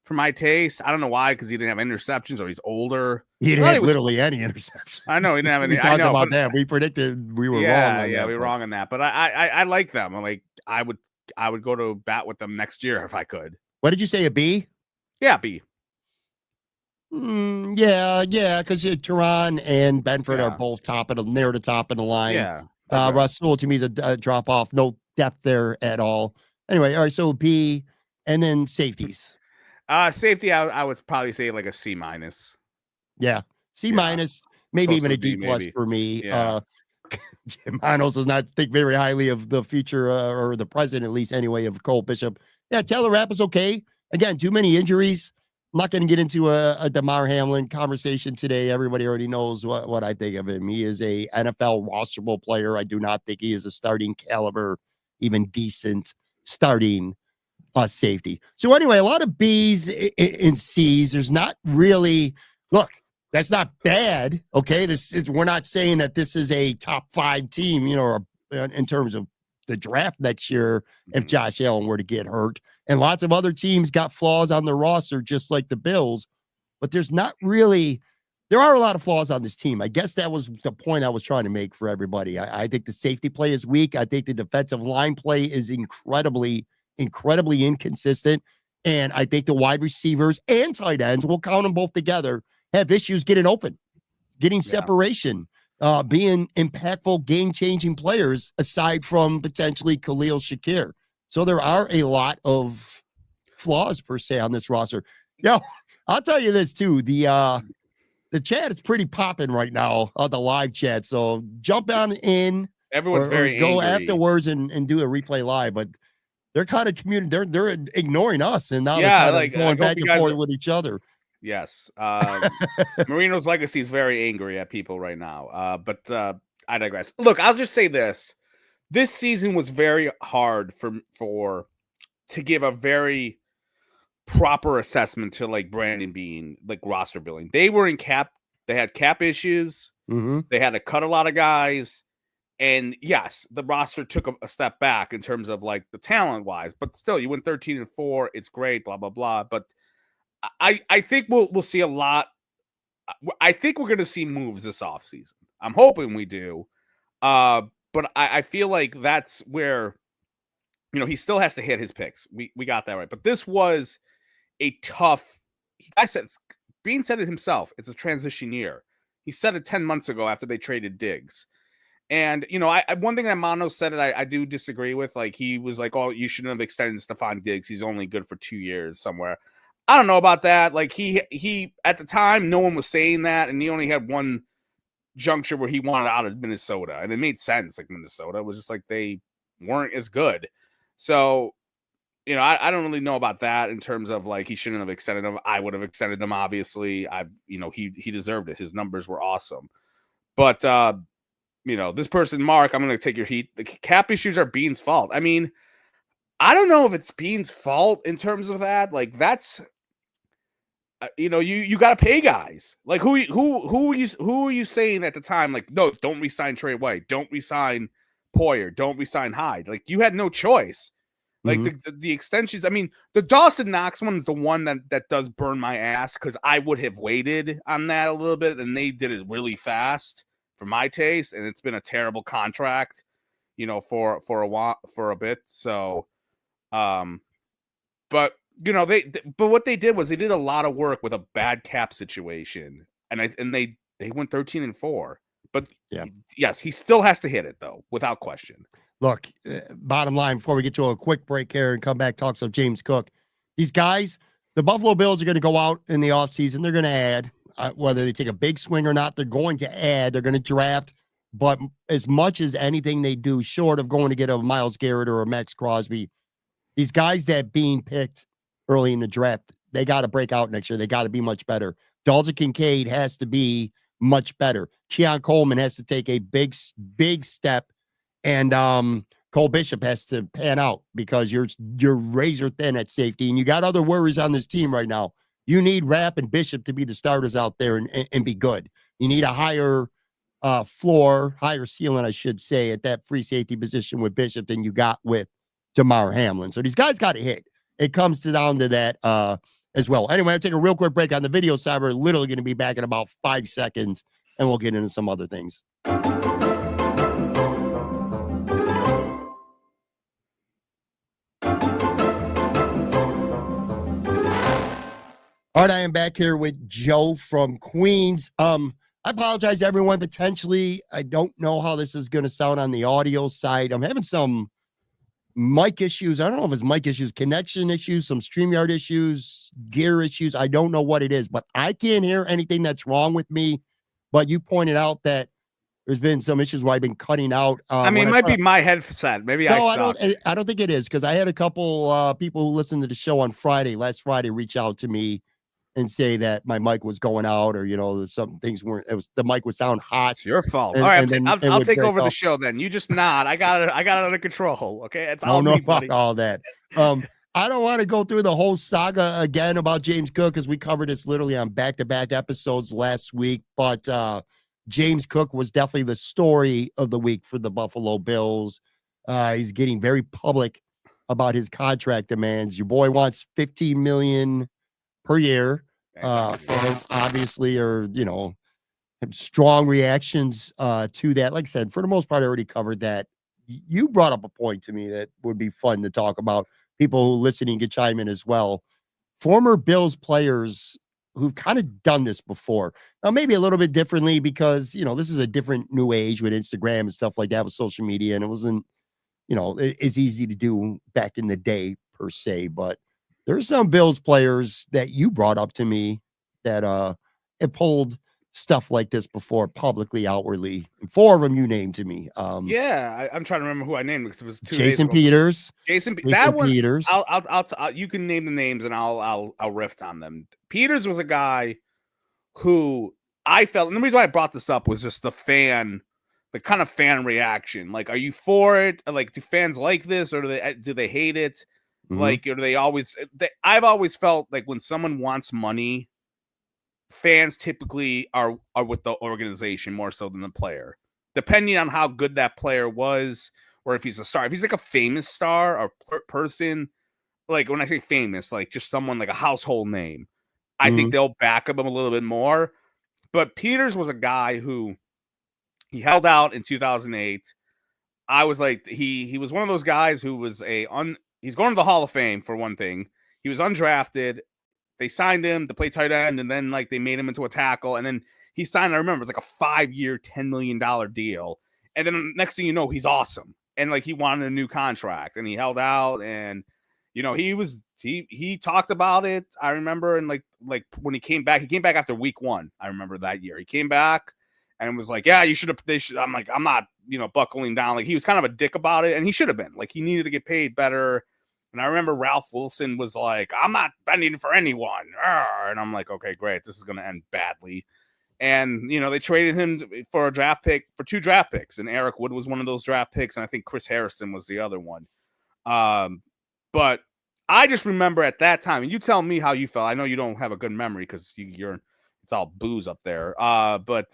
for my taste. I don't know why, because he didn't have interceptions or he's older. He didn't have literally any interceptions. I know he didn't have any. We talked about that. We predicted we were wrong. Yeah, we were wrong on that. But I like them. I would go to bat with them next year if I could. What did you say? A B? Yeah, B. Yeah, because Tehran and Benford are both near the top of the line. Yeah. Rasul to me is a drop off. No depth there at all. Anyway, all right, so B, and then safeties. Safety, I would probably say like a C minus. Yeah, C minus, maybe even a D plus for me. Yeah. Jim Manos does not think very highly of the future or the present, at least anyway, of Cole Bishop. Yeah, Taylor Rapp is okay. Again, too many injuries. I'm not going to get into a Damar Hamlin conversation today. Everybody already knows what I think of him. He is a NFL rosterable player. I do not think he is a starting caliber, even decent starting safety. So anyway, a lot of B's and C's. There's not really, look, that's not bad. Okay. We're not saying that this is a top 5 team, in terms of the draft next year, if Josh Allen were to get hurt. And lots of other teams got flaws on the roster, just like the Bills, but there are a lot of flaws on this team. I guess that was the point I was trying to make for everybody. I think the safety play is weak. I think the defensive line play is incredibly inconsistent. And I think the wide receivers and tight ends, we'll count them both together, have issues getting open, getting separation, being impactful, game-changing players, aside from potentially Khalil Shakir. So there are a lot of flaws, per se, on this roster. I'll tell you this, too. The chat is pretty popping right now, the live chat. So jump on in. Everyone's very go angry afterwards and do a replay live. But they're kind of they're ignoring us, and now they're kind of going back and forth with each other. Yes. Marino's legacy is very angry at people right now. But I digress. Look, I'll just say this. This season was very hard to give a very proper assessment to like Brandon Beane, like roster building. They were in cap. They had cap issues. They had to cut a lot of guys. And yes, the roster took a step back in terms of like the talent wise, but still you went 13-4. It's great, blah, blah, blah. But I think we'll see a lot. I think we're going to see moves this offseason. I'm hoping we do. But I feel like that's where, he still has to hit his picks. We got that right. But this was a tough, Beane said it himself. It's a transition year. He said it 10 months ago after they traded Diggs. And, one thing that Mano said that I do disagree with, like, he was like, oh, you shouldn't have extended Stephon Diggs. He's only good for 2 years somewhere. I don't know about that. Like, he at the time, no one was saying that. And he only had one juncture where he wanted out of Minnesota. And it made sense. Like, Minnesota was just like, they weren't as good. So, I don't really know about that in terms of like, he shouldn't have extended them. I would have extended them. Obviously he deserved it. His numbers were awesome. But, this person, Mark, I'm going to take your heat. The cap issues are Beane's fault. I mean, I don't know if it's Beane's fault in terms of that. Like, that's, you got to pay guys. Like, who are you saying at the time? Like, no, don't re-sign Trey White. Don't re-sign Poyer. Don't re-sign Hyde. Like, you had no choice. Like, the extensions. I mean, the Dawson Knox one is the one that does burn my ass because I would have waited on that a little bit, and they did it really fast for my taste, and it's been a terrible contract, for a bit. So, but what they did was they did a lot of work with a bad cap situation, and they went 13-4. But yes, he still has to hit it though, without question. Look, bottom line, before we get to a quick break here and come back, talk some James Cook. These guys, the Buffalo Bills are going to go out in the offseason. They're going to add. Whether they take a big swing or not, they're going to add. They're going to draft. But as much as anything they do, short of going to get a Myles Garrett or a Max Crosby, these guys that being picked early in the draft, they got to break out next year. They got to be much better. Dalton Kincaid has to be much better. Keon Coleman has to take a big step. And Cole Bishop has to pan out because you're razor thin at safety. And you got other worries on this team right now. You need Rapp and Bishop to be the starters out there and be good. You need a higher higher ceiling, I should say, at that free safety position with Bishop than you got with Damar Hamlin. So these guys got to hit. It comes down to that as well. Anyway, I'll take a real quick break on the video side. We're literally going to be back in about 5 seconds, and we'll get into some other things. All right, I am back here with Joe from Queens. I apologize, everyone. Potentially, I don't know how this is going to sound on the audio side. I'm having some mic issues. I don't know if it's mic issues, connection issues, some StreamYard issues, gear issues. I don't know what it is, but I can't hear anything that's wrong with me. But you pointed out that there's been some issues where I've been cutting out. I mean, it might be my headset. Maybe no, I suck. I don't think it is, because I had a couple people who listened to the show on last Friday, reach out to me and say that my mic was going out, or some things weren't. The mic would sound hot. It's your fault. And, all right, I'll take over the show then. You just nod. I got it under control. Okay, it's all me, buddy. All that. I don't want to go through the whole saga again about James Cook, because we covered this literally on back-to-back episodes last week. But James Cook was definitely the story of the week for the Buffalo Bills. He's getting very public about his contract demands. Your boy wants $15 million per year. Fans obviously are, have strong reactions to that. Like I said, for the most part, I already covered that. You brought up a point to me that would be fun to talk about. People who listening can chime in as well. Former Bills players who've kind of done this before. Now, maybe a little bit differently, because, this is a different new age with Instagram and stuff like that, with social media. And it wasn't, it's easy to do back in the day per se. But there's some Bills players that you brought up to me that have pulled stuff like this before, publicly, outwardly. And 4 of them you named to me. I'm trying to remember who I named, because it was 2 Jason Peters. That one, Peters. I'll you can name the names and I'll riff on them. Peters was a guy who I felt, and the reason why I brought this up was just the kind of fan reaction. Like, are you for it? Like, do fans like this, or do they hate it? Mm-hmm. Like, or do they always? I've always felt like when someone wants money, fans typically are with the organization more so than the player, depending on how good that player was, or if he's a star. If he's like a famous star or person, like when I say famous, like just someone like a household name, I think they'll back up him a little bit more. But Peters was a guy who he held out in 2008. I was like, he was one of those guys who was he's going to the Hall of Fame for one thing. He was undrafted. They signed him to play tight end, and then like they made him into a tackle, and then he signed, I remember, it was like a 5-year, $10 million deal. And then next thing you know, he's awesome. And like he wanted a new contract, and he held out, and he talked about it. I remember, and like when he came back after week 1. I remember that year. He came back and was like, yeah, they should. I'm like, I'm not, buckling down. Like, he was kind of a dick about it, and he should have been. Like, he needed to get paid better. And I remember Ralph Wilson was like, I'm not bending for anyone. And I'm like, okay, great. This is going to end badly. And, they traded him for a draft pick, for 2 draft picks. And Eric Wood was one of those draft picks. And I think Chris Harrison was the other one. But I just remember at that time, and you tell me how you felt. I know you don't have a good memory because it's all booze up there. But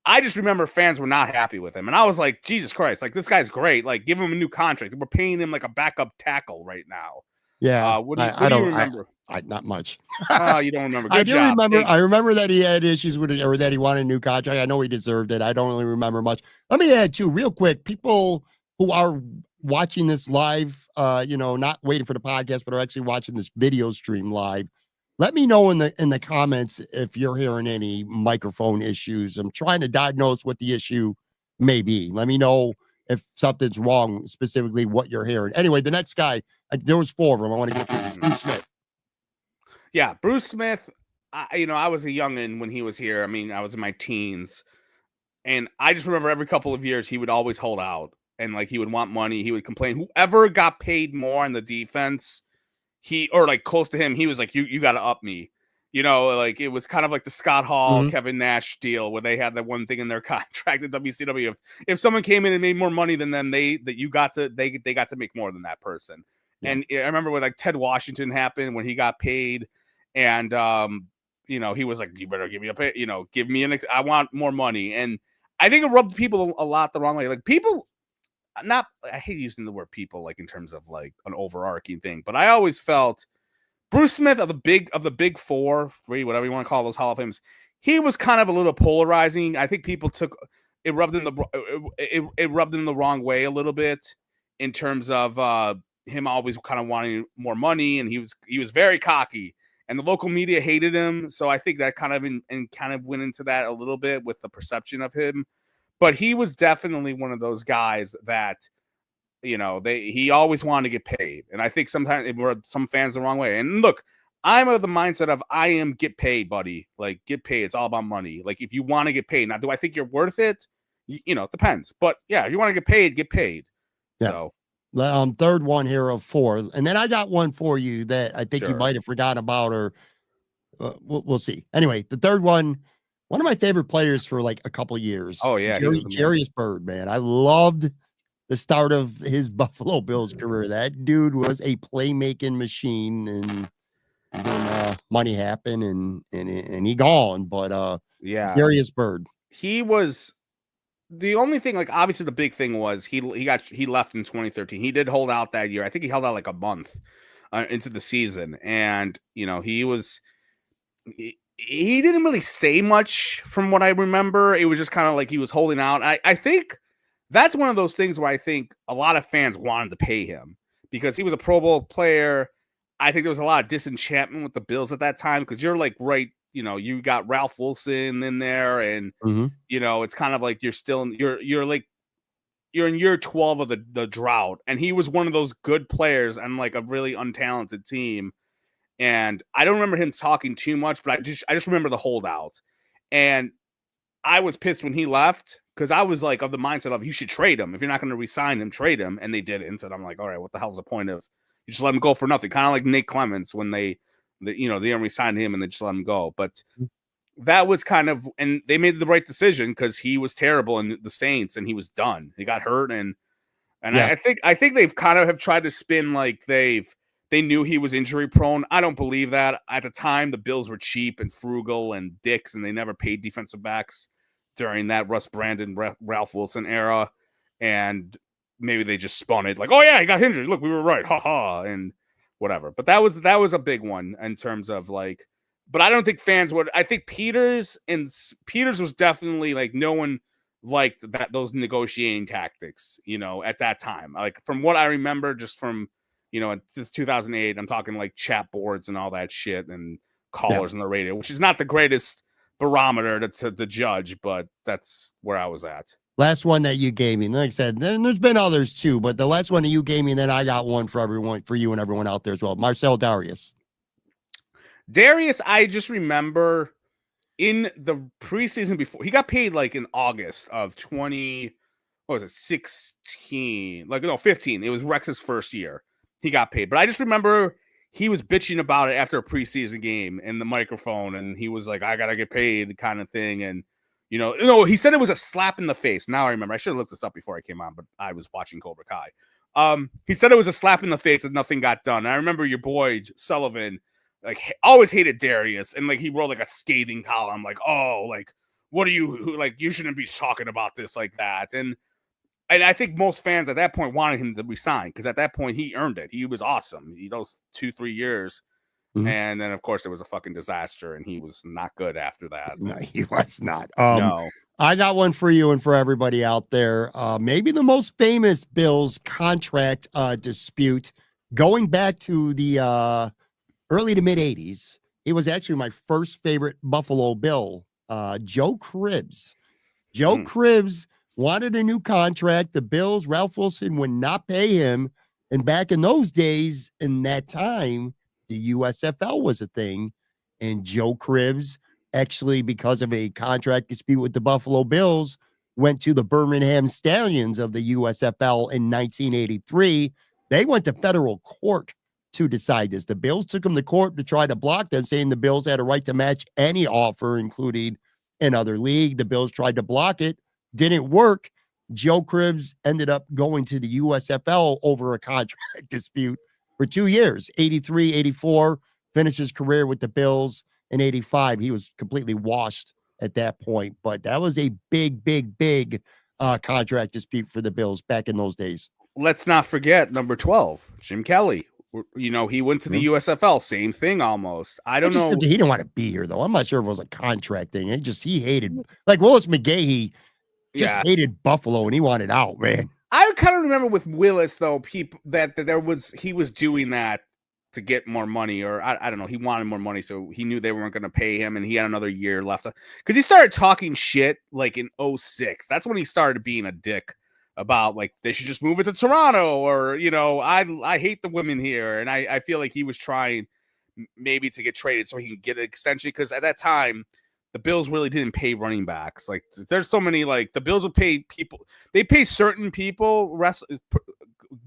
I just remember fans were not happy with him. And I was like, Jesus Christ, like, this guy's great. Like, give him a new contract. We're paying him like a backup tackle right now. Yeah. What do you remember? Not much. You don't remember. Good job. Remember. I remember that he had issues with it, or that he wanted a new contract. I know he deserved it. I don't really remember much. Let me add too, real quick, people who are watching this live, not waiting for the podcast, but are actually watching this video stream live. Let me know in the comments if you're hearing any microphone issues. I'm trying to diagnose what the issue may be. Let me know if something's wrong, specifically what you're hearing. Anyway, the next guy, there was 4 of them. I want to get to Bruce Smith. Yeah, Bruce Smith. I was a youngin' when he was here. I mean, I was in my teens, and I just remember every couple of years he would always hold out, and like he would want money. He would complain. Whoever got paid more on the defense, or like close to him, he was like, you got to up me. Like it was kind of like the Scott Hall, Kevin Nash deal where they had that one thing in their contract at WCW. If someone came in and made more money than them, they got to make more than that person. Yeah. And I remember when like Ted Washington happened, when he got paid, and he was like, you better give me a pay, give me I want more money. And I think it rubbed people a lot the wrong way. Like people, I hate using the word people like in terms of like an overarching thing, but I always felt Bruce Smith of the big 4, 3, whatever you want to call those Hall of Fames, he was kind of a little polarizing. I think people took it rubbed in the wrong way a little bit in terms of him always kind of wanting more money, and he was very cocky. and the local media hated him. So I think that kind of went into that a little bit with the perception of him. But he was definitely one of those guys that, he always wanted to get paid. And I think sometimes it rubbed some fans the wrong way. And look, I'm of the mindset of I am get paid, buddy. Like, get paid. It's all about money. Like, if you want to get paid. Now, do I think you're worth it? It depends. But yeah, if you want to get paid, get paid. Yeah. So. Third one here of 4. And then I got one for you that I think you might have forgotten about, or we'll see. Anyway, the third one of my favorite players for like a couple years. Oh, yeah. Jarius Byrd, man. I loved the start of his Buffalo Bills career. That dude was a playmaking machine, and then money happened and he gone. But Jarius Byrd. He was the only thing, like, obviously the big thing was he left in 2013. He did hold out that year. I think he held out like a month into the season. And, he didn't really say much from what I remember. It was just kind of like he was holding out. I think that's one of those things where I think a lot of fans wanted to pay him because he was a Pro Bowl player. I think there was a lot of disenchantment with the Bills at that time because you're like, right, you got Ralph Wilson in there, and it's kind of like you're in year 12 of the drought, and he was one of those good players on like a really untalented team. And I don't remember him talking too much, but I just remember the holdout. And I was pissed when he left because I was like of the mindset of you should trade him. If you're not going to resign him, trade him. And they didn't. And I'm like, all right, what the hell's the point of you just let him go for nothing? Kind of like Nate Clements when they didn't resign him and they just let him go. But that was kind of, and they made the right decision because he was terrible in the Saints and he was done. He got hurt, and I think they've kind of have tried to spin like they knew he was injury prone. I don't believe that. At the time, the Bills were cheap and frugal and dicks, and they never paid defensive backs during that Russ Brandon, Ralph Wilson era. And maybe they just spun it like, oh yeah, he got injured. Look, we were right. Ha ha. And whatever. But that was a big one in terms of like, but I don't think fans would. I think Peters was definitely like, no one liked those negotiating tactics, at that time. Like from what I remember, just from, since 2008, I'm talking like chat boards and all that shit and callers on the radio, which is not the greatest barometer to judge, but that's where I was at. Last one that you gave me, like I said, then there's been others too, but the last one that you gave me, then I got one for you and everyone out there as well. Marcel Darius, I just remember in the preseason before he got paid like in August of 16? Like, no, 15. It was Rex's first year. He got paid. But I just remember he was bitching about it after a preseason game in the microphone. And he was like, I got to get paid kind of thing. And, he said it was a slap in the face. Now I remember. I should have looked this up before I came on, but I was watching Cobra Kai. He said it was a slap in the face that nothing got done. And I remember your boy Sullivan, like, always hated Darius. And, like, he wrote, like, a scathing column. Like, oh, like, what are you, like, you shouldn't be talking about this like that. And I think most fans at that point wanted him to resign because at that point he earned it. He was awesome. Those 2-3 years. And then, of course, it was a fucking disaster, and he was not good after that. No, he was not. No. I got one for you and for everybody out there. Maybe the most famous Bills contract dispute going back to the early to mid 80s. It was actually my first favorite Buffalo Bill, Joe Cribbs. Joe Cribbs wanted a new contract. The Bills, Ralph Wilson would not pay him. And back in those days, in that time, the USFL was a thing. And Joe Cribbs, actually, because of a contract dispute with the Buffalo Bills, went to the Birmingham Stallions of the USFL in 1983. They went to federal court to decide this. The Bills took them to court to try to block them, saying the Bills had a right to match any offer, including another league. The Bills tried to block it. Didn't work. Joe Cribbs ended up going to the USFL over a contract dispute for 2 years, 83, 84, finished his career with the Bills in 85. He was completely washed at that point, but that was a big contract dispute for the Bills back in those days. Let's not forget number 12, Jim Kelly. He went to the USFL, same thing almost. I don't know. He didn't want to be here, though. I'm not sure if it was a contract thing. He hated, like Willis McGahee, hated Buffalo and he wanted out, man. I kind of remember with Willis, though, people that he was doing that to get more money, or I don't know. He wanted more money, so he knew they weren't going to pay him, and he had another year left. Because he started talking shit like in 2006. That's when he started being a dick about like they should just move it to Toronto, or I hate the women here, and I feel like he was trying maybe to get traded so he can get an extension, because at that time the Bills really didn't pay running backs. Like there's so many, like the Bills would pay people, they pay certain people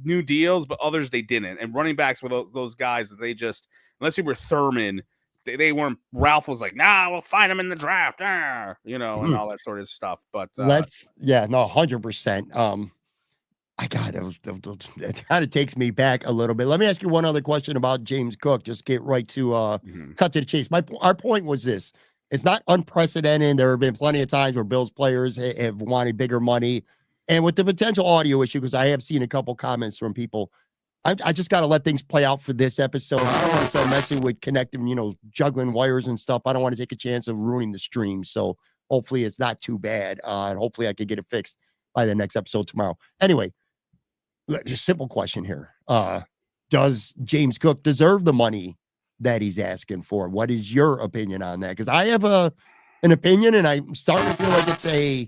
new deals, but others they didn't. And running backs were those guys that they just, unless you were Thurman, they weren't. Ralph was like, nah, we'll find him in the draft, and all that sort of stuff. But 100%. I got it kind of takes me back a little bit. Let me ask you one other question about James Cook. Just get right to cut to the chase. Our point was this: it's not unprecedented. There have been plenty of times where Bills players have wanted bigger money. And with the potential audio issue, because I have seen a couple comments from people, I just got to let things play out for this episode. I don't want to start messing with connecting, juggling wires and stuff. I don't want to take a chance of ruining the stream. So hopefully it's not too bad. And hopefully I can get it fixed by the next episode tomorrow. Anyway, just simple question here. Does James Cook deserve the money that he's asking for? What is your opinion on that? Because I have an opinion, and I'm starting to feel like it's a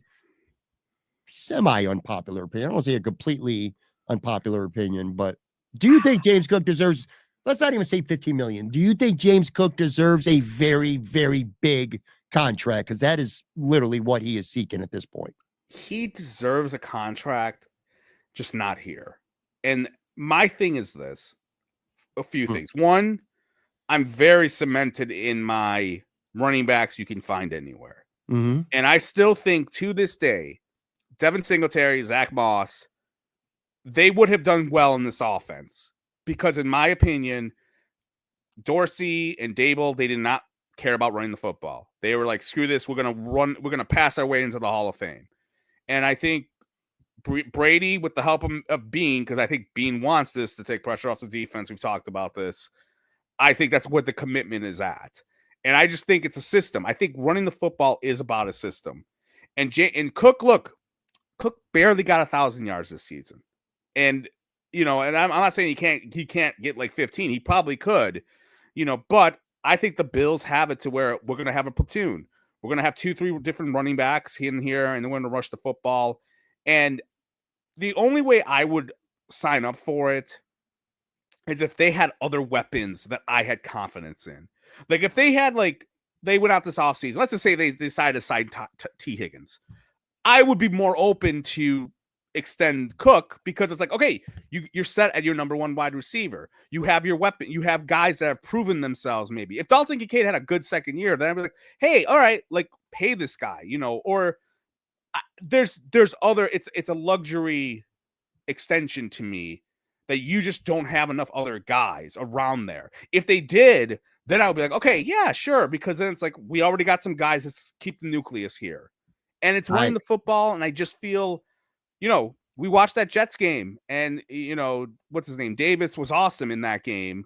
semi-unpopular opinion. I don't say a completely unpopular opinion, but do you think James Cook deserves, let's not even say 15 million. Do you think James Cook deserves a very, very big contract? Because that is literally what he is seeking at this point. He deserves a contract, just not here. And my thing is this, a few things. One, I'm very cemented in my running backs you can find anywhere. And I still think to this day, Devin Singletary, Zach Moss, they would have done well in this offense, because in my opinion, Dorsey and Dable, they did not care about running the football. They were like, screw this. We're going to pass our way into the Hall of Fame. And I think Brady, with the help of Bean, because I think Bean wants this to take pressure off the defense. We've talked about this. I think that's what the commitment is at. And I just think it's a system. I think running the football is about a system. And Cook barely got 1,000 yards this season. And, and I'm not saying he can't get like 15. He probably could, but I think the Bills have it to where we're going to have a platoon. We're going to have 2-3 different running backs in here, and they're going to rush the football. And the only way I would sign up for it is if they had other weapons that I had confidence in. Like if they had, they went out this offseason. Let's just say they decided to sign T. Higgins. I would be more open to extend Cook, because it's like, okay, you're set at your number one wide receiver. You have your weapon. You have guys that have proven themselves. Maybe if Dalton Kincaid had a good second year, then I'd be like, hey, all right, pay this guy, or there's other, it's a luxury extension to me that you just don't have enough other guys around there. If they did, then I would be like, okay, yeah, sure. Because then it's like, we already got some guys. Let's keep the nucleus here. And it's running the football. And I just feel, we watched that Jets game, and, what's his name? Davis was awesome in that game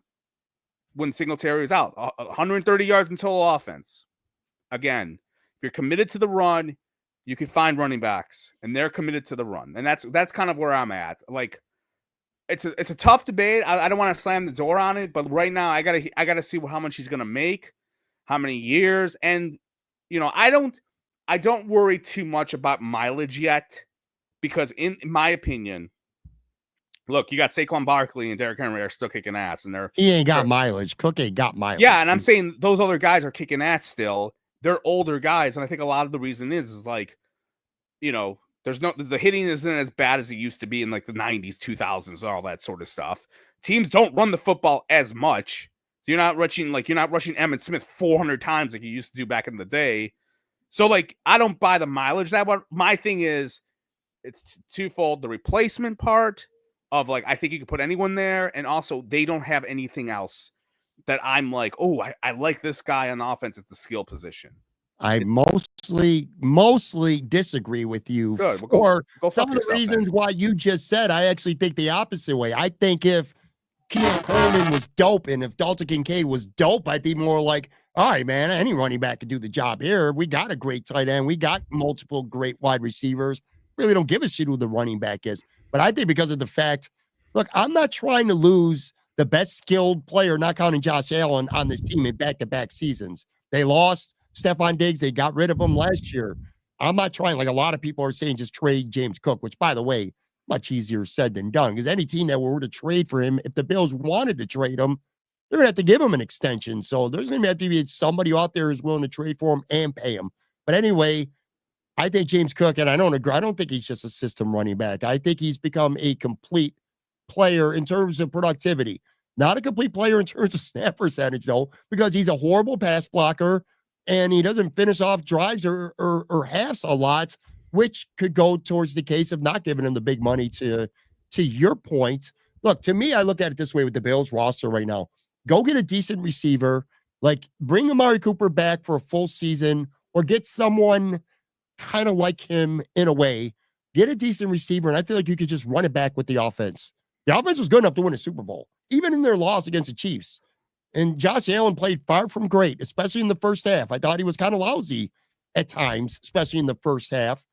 when Singletary was out. 130 yards in total offense. Again, if you're committed to the run, you can find running backs, and they're committed to the run. And that's kind of where I'm at. Like, it's a tough debate. I don't want to slam the door on it, but right now I gotta see how much he's gonna make, how many years, and I don't worry too much about mileage yet, because in my opinion, look, you got Saquon Barkley and Derrick Henry are still kicking ass, and he ain't got mileage. Cook ain't got mileage. Yeah, and I'm saying those other guys are kicking ass still. They're older guys, and I think a lot of the reason is like, the hitting isn't as bad as it used to be in like the 90s, 2000s, and all that sort of stuff. Teams don't run the football as much. You're not rushing Emmitt Smith 400 times like you used to do back in the day. So I don't buy the mileage that one. My thing is, it's twofold: the replacement part of I think you could put anyone there, and also they don't have anything else that I'm like, oh, I like this guy on offense. It's the skill position. I mostly disagree with you. Good. Go some of the reasons why you just said. I actually think the opposite way. I think if Keon Coleman was dope and if Dalton Kincaid was dope, I'd be more like, all right, man, any running back can do the job here. We got a great tight end. We got multiple great wide receivers. Really don't give a shit who the running back is. But I think because of the fact, look, I'm not trying to lose the best skilled player, not counting Josh Allen, on this team in back-to-back seasons. They lost Stephon Diggs. They got rid of him last year. I'm not trying, like a lot of people are saying, just trade James Cook, which, by the way, much easier said than done, because any team that were to trade for him, if the Bills wanted to trade him, they're going to have to give him an extension. So there's going to have to be somebody out there who's willing to trade for him and pay him. But anyway, I think James Cook, and I don't think he's just a system running back. I think he's become a complete player in terms of productivity. Not a complete player in terms of snap percentage, though, because he's a horrible pass blocker and he doesn't finish off drives or halves a lot, which could go towards the case of not giving him the big money. To your point, look, to me, I look at it this way with the Bills roster right now. Go get a decent receiver, like bring Amari Cooper back for a full season, or get someone kind of like him in a way. Get a decent receiver, and I feel like you could just run it back with the offense. The offense was good enough to win a Super Bowl, even in their loss against the Chiefs. And Josh Allen played far from great, especially in the first half. I thought he was kind of lousy at times, especially in the first half.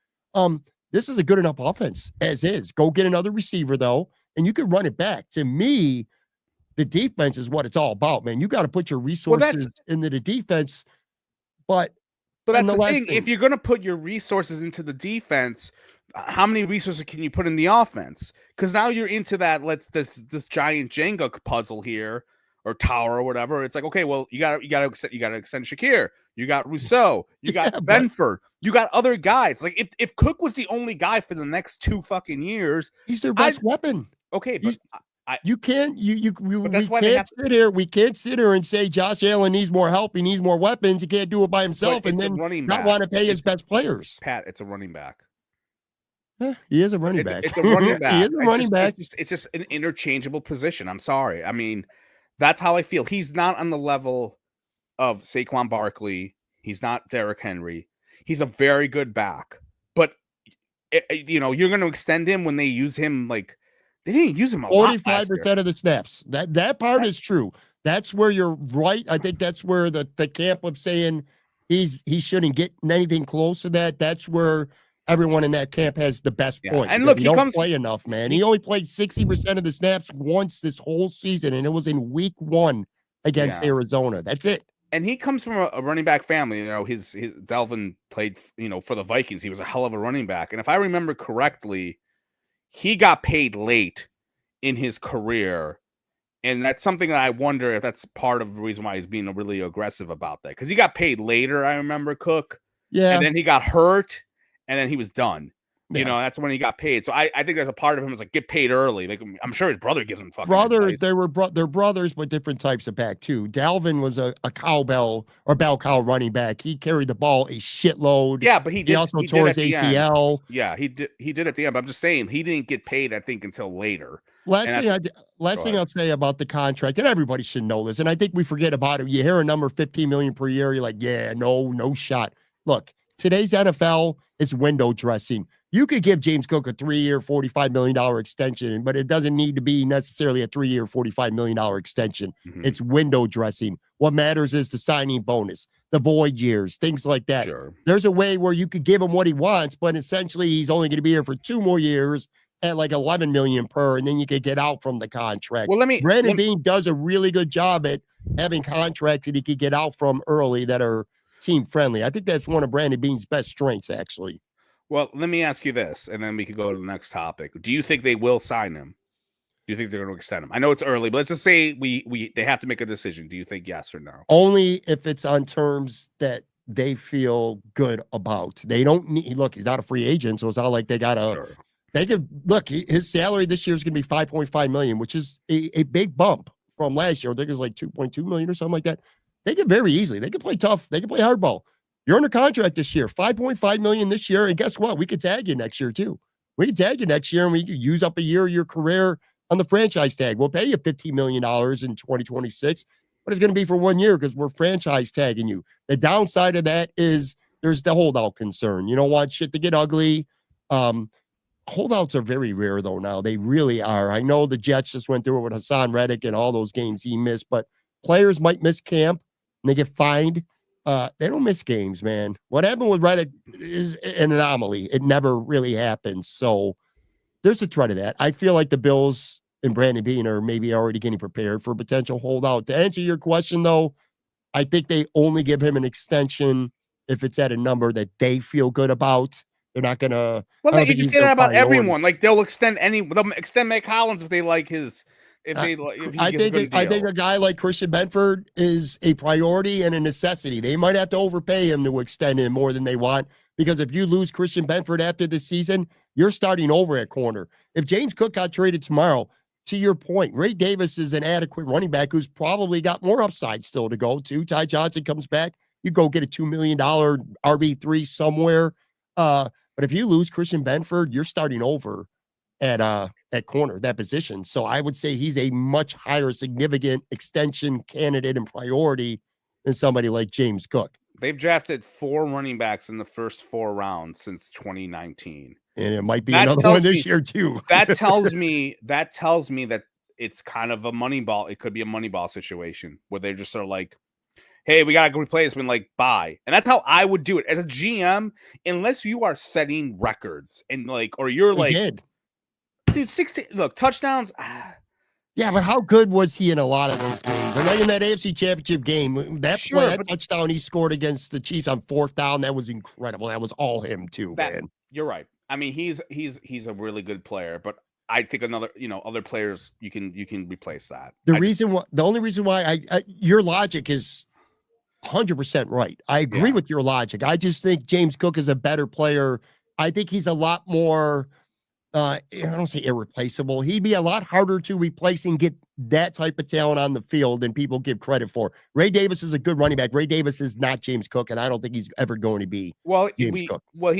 This is a good enough offense as is. Go get another receiver, though, and you can run it back. To me, the defense is what it's all about, man. You got to put your resources into the defense. But that's the thing. If you're going to put your resources into the defense, how many resources can you put in the offense? Because now you're into that this giant Jenga puzzle here, or tower or whatever. It's like, okay, well, you got to extend Shakir. You got Rousseau. You got Benford. You got other guys. Like if Cook was the only guy for the next 2 fucking years, he's their best weapon. Okay, but we can't sit here and say Josh Allen needs more help. He needs more weapons. He can't do it by himself, and then not want to pay his best players. Pat, it's a running back. He is a running back. It's a running back. He is a running back. It's just an interchangeable position. I'm sorry. I mean, that's how I feel. He's not on the level of Saquon Barkley. He's not Derrick Henry. He's a very good back, but you're going to extend him when they use him like. They didn't use him a lot. 45% of the snaps. That part is true. That's where you're right. I think that's where the camp of saying he shouldn't get anything close to that. That's where everyone in that camp has the best point. And look, he don't play enough, man. He only played 60% of the snaps once this whole season, and it was in week 1 against Arizona. That's it. And he comes from a running back family. His Delvin played, for the Vikings. He was a hell of a running back. And if I remember correctly, he got paid late in his career. And that's something that I wonder if that's part of the reason why he's being really aggressive about that. Because he got paid later, I remember, Cook. Yeah. And then he got hurt, and then he was done. Yeah. That's when he got paid. So I think there's a part of him is like, get paid early. Like, I'm sure his brother gives him fucking advice. They're brothers, but different types of back too. Dalvin was a cowbell or bell cow running back. He carried the ball a shitload. Yeah, but he also tore his ACL. Yeah, he did at the end. But I'm just saying he didn't get paid, I think, until later. Last thing I'll say about the contract, and everybody should know this, and I think we forget about it. You hear a number $15 million per year, you're like, yeah, no shot. Look, today's NFL is window dressing. You could give James Cook a 3-year, $45 million extension, but it doesn't need to be necessarily a 3-year, $45 million extension. Mm-hmm. It's window dressing. What matters is the signing bonus, the void years, things like that. Sure. There's a way where you could give him what he wants, but essentially he's only going to be here for 2 more years at like $11 million per, and then you could get out from the contract. Well, Brandon Beane does a really good job at having contracts that he could get out from early that are team friendly. I think that's one of Brandon Beane's best strengths, actually. Well, let me ask you this, and then we could go to the next topic. Do you think they will sign him? Do you think they're going to extend him? I know it's early, but let's just say they have to make a decision. Do you think yes or no? Only if it's on terms that they feel good about. They don't need. Look, he's not a free agent, so it's not like they got to. Sure. They could look. His salary this year is going to be $5.5 million, which is a big bump from last year. I think it was like $2.2 million or something like that. They could very easily. They could play tough. They could play hardball. You're under contract this year, $5.5 million this year, and guess what? We could tag you next year too. We could tag you next year, and we could use up a year of your career on the franchise tag. We'll pay you $15 million in 2026, but it's going to be for 1 year because we're franchise tagging you. The downside of that is there's the holdout concern. You don't want shit to get ugly. Holdouts are very rare though now. They really are. I know the Jets just went through it with Hassan Reddick and all those games he missed, but players might miss camp and they get fined. They don't miss games, man. What happened with Reddick is an anomaly. It never really happens. So there's a threat of that. I feel like the Bills, and Brandon Beane are maybe already getting prepared for a potential holdout. To answer your question, though, I think they only give him an extension if it's at a number that they feel good about. They're not gonna. Well, I don't you think can he's say their that about priority. everyone. Like they'll extend Mac Hollins if they like his. If he gets a good deal. I think a guy like Christian Benford is a priority and a necessity. They might have to overpay him to extend him more than they want, because if you lose Christian Benford after this season, you're starting over at corner. If James Cook got traded tomorrow, to your point, Ray Davis is an adequate running back who's probably got more upside still to go to. Ty Johnson comes back, you go get a $2 million RB3 somewhere. But if you lose Christian Benford, you're starting over at corner, that position. So I would say he's a much higher significant extension candidate and priority than somebody like James Cook. They've drafted 4 running backs in the first 4 rounds since 2019. And it might be another one this year too. That tells me that it's kind of a money ball. It could be a money ball situation where they're just sort of like, hey, we got to replace him, like, buy. And that's how I would do it as a GM, unless you are setting records and like, or you're like, dude, 16, look, touchdowns. Yeah, but how good was he in a lot of those games? And like in that AFC Championship game, that touchdown he scored against the Chiefs on 4th down, that was incredible. That was all him too, man. You're right. I mean, he's a really good player, but I think other players you can replace that. The only reason why your logic is 100% right. I agree with your logic. I just think James Cook is a better player. I think he's a lot more. I don't say irreplaceable. He'd be a lot harder to replace and get that type of talent on the field than people give credit for. Ray Davis is a good running back. Ray Davis is not James Cook, and I don't think he's ever going to be James Cook. Well,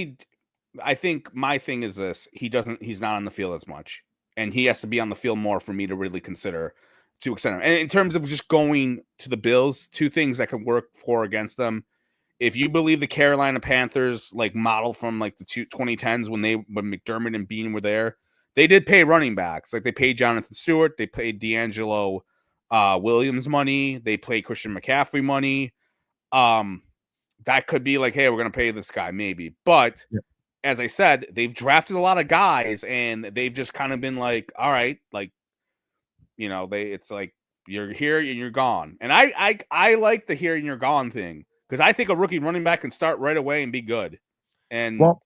I think my thing is this: he's not on the field as much, and he has to be on the field more for me to really consider to extend him. And in terms of just going to the Bills, 2 things that can work for or against them. If you believe the Carolina Panthers like model from like the 2010s when McDermott and Bean were there, they did pay running backs. Like they paid Jonathan Stewart, they paid D'Angelo Williams money, they paid Christian McCaffrey money. That could be like, hey, we're gonna pay this guy maybe. But as I said, they've drafted a lot of guys and they've just kind of been like, all right, like, it's like you're here and you're gone. And I like the here and you're gone thing. Because I think a rookie running back can start right away and be good. And, put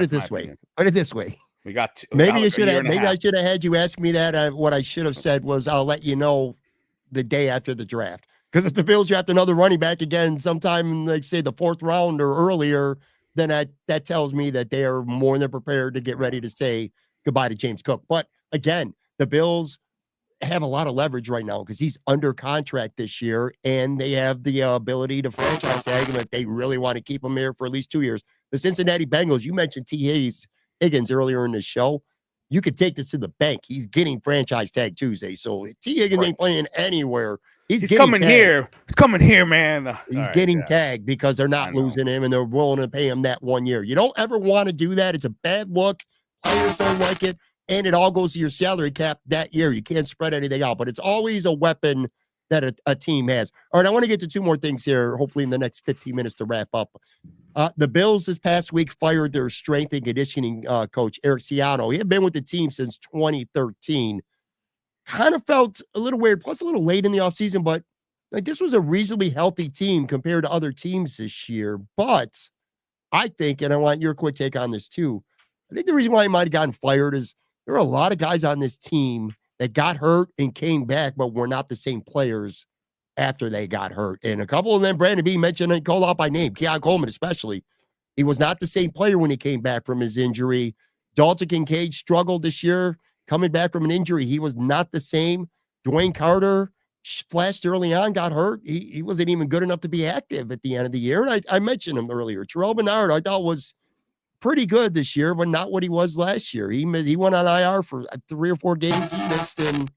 it this way. Put it this way. We got maybe I should have had you ask me that. What I should have said was I'll let you know the day after the draft. Because if the Bills draft another running back again sometime, like say the 4th round or earlier, then that tells me that they are more than prepared to get ready to say goodbye to James Cook. But again, the Bills have a lot of leverage right now because he's under contract this year, and they have the ability to franchise tag him if they really want to keep him here for at least 2 years. The Cincinnati Bengals, you mentioned T. Higgins earlier in the show. You could take this to the bank. He's getting franchise tag Tuesday, so T. Higgins ain't playing anywhere. He's coming here. He's coming here, man. He's getting tagged because they're not losing him, and they're willing to pay him that 1 year. You don't ever want to do that. It's a bad look. Players don't like it. And it all goes to your salary cap that year. You can't spread anything out, but it's always a weapon that a team has. All right, I want to get to 2 more things here, hopefully in the next 15 minutes to wrap up. The Bills this past week fired their strength and conditioning coach, Eric Ciano. He had been with the team since 2013. Kind of felt a little weird, plus a little late in the offseason, but like this was a reasonably healthy team compared to other teams this year. But I think, and I want your quick take on this too, I think the reason why he might have gotten fired is there are a lot of guys on this team that got hurt and came back, but were not the same players after they got hurt. And a couple of them, Brandon B mentioned and called out by name, Keon Coleman especially. He was not the same player when he came back from his injury. Dalton Kincaid struggled this year coming back from an injury. He was not the same. Dwayne Carter flashed early on, got hurt. He wasn't even good enough to be active at the end of the year. And I mentioned him earlier. Terrell Bernard, I thought was pretty good this year, but not what he was last year. He went on IR for 3 or 4 games he missed, and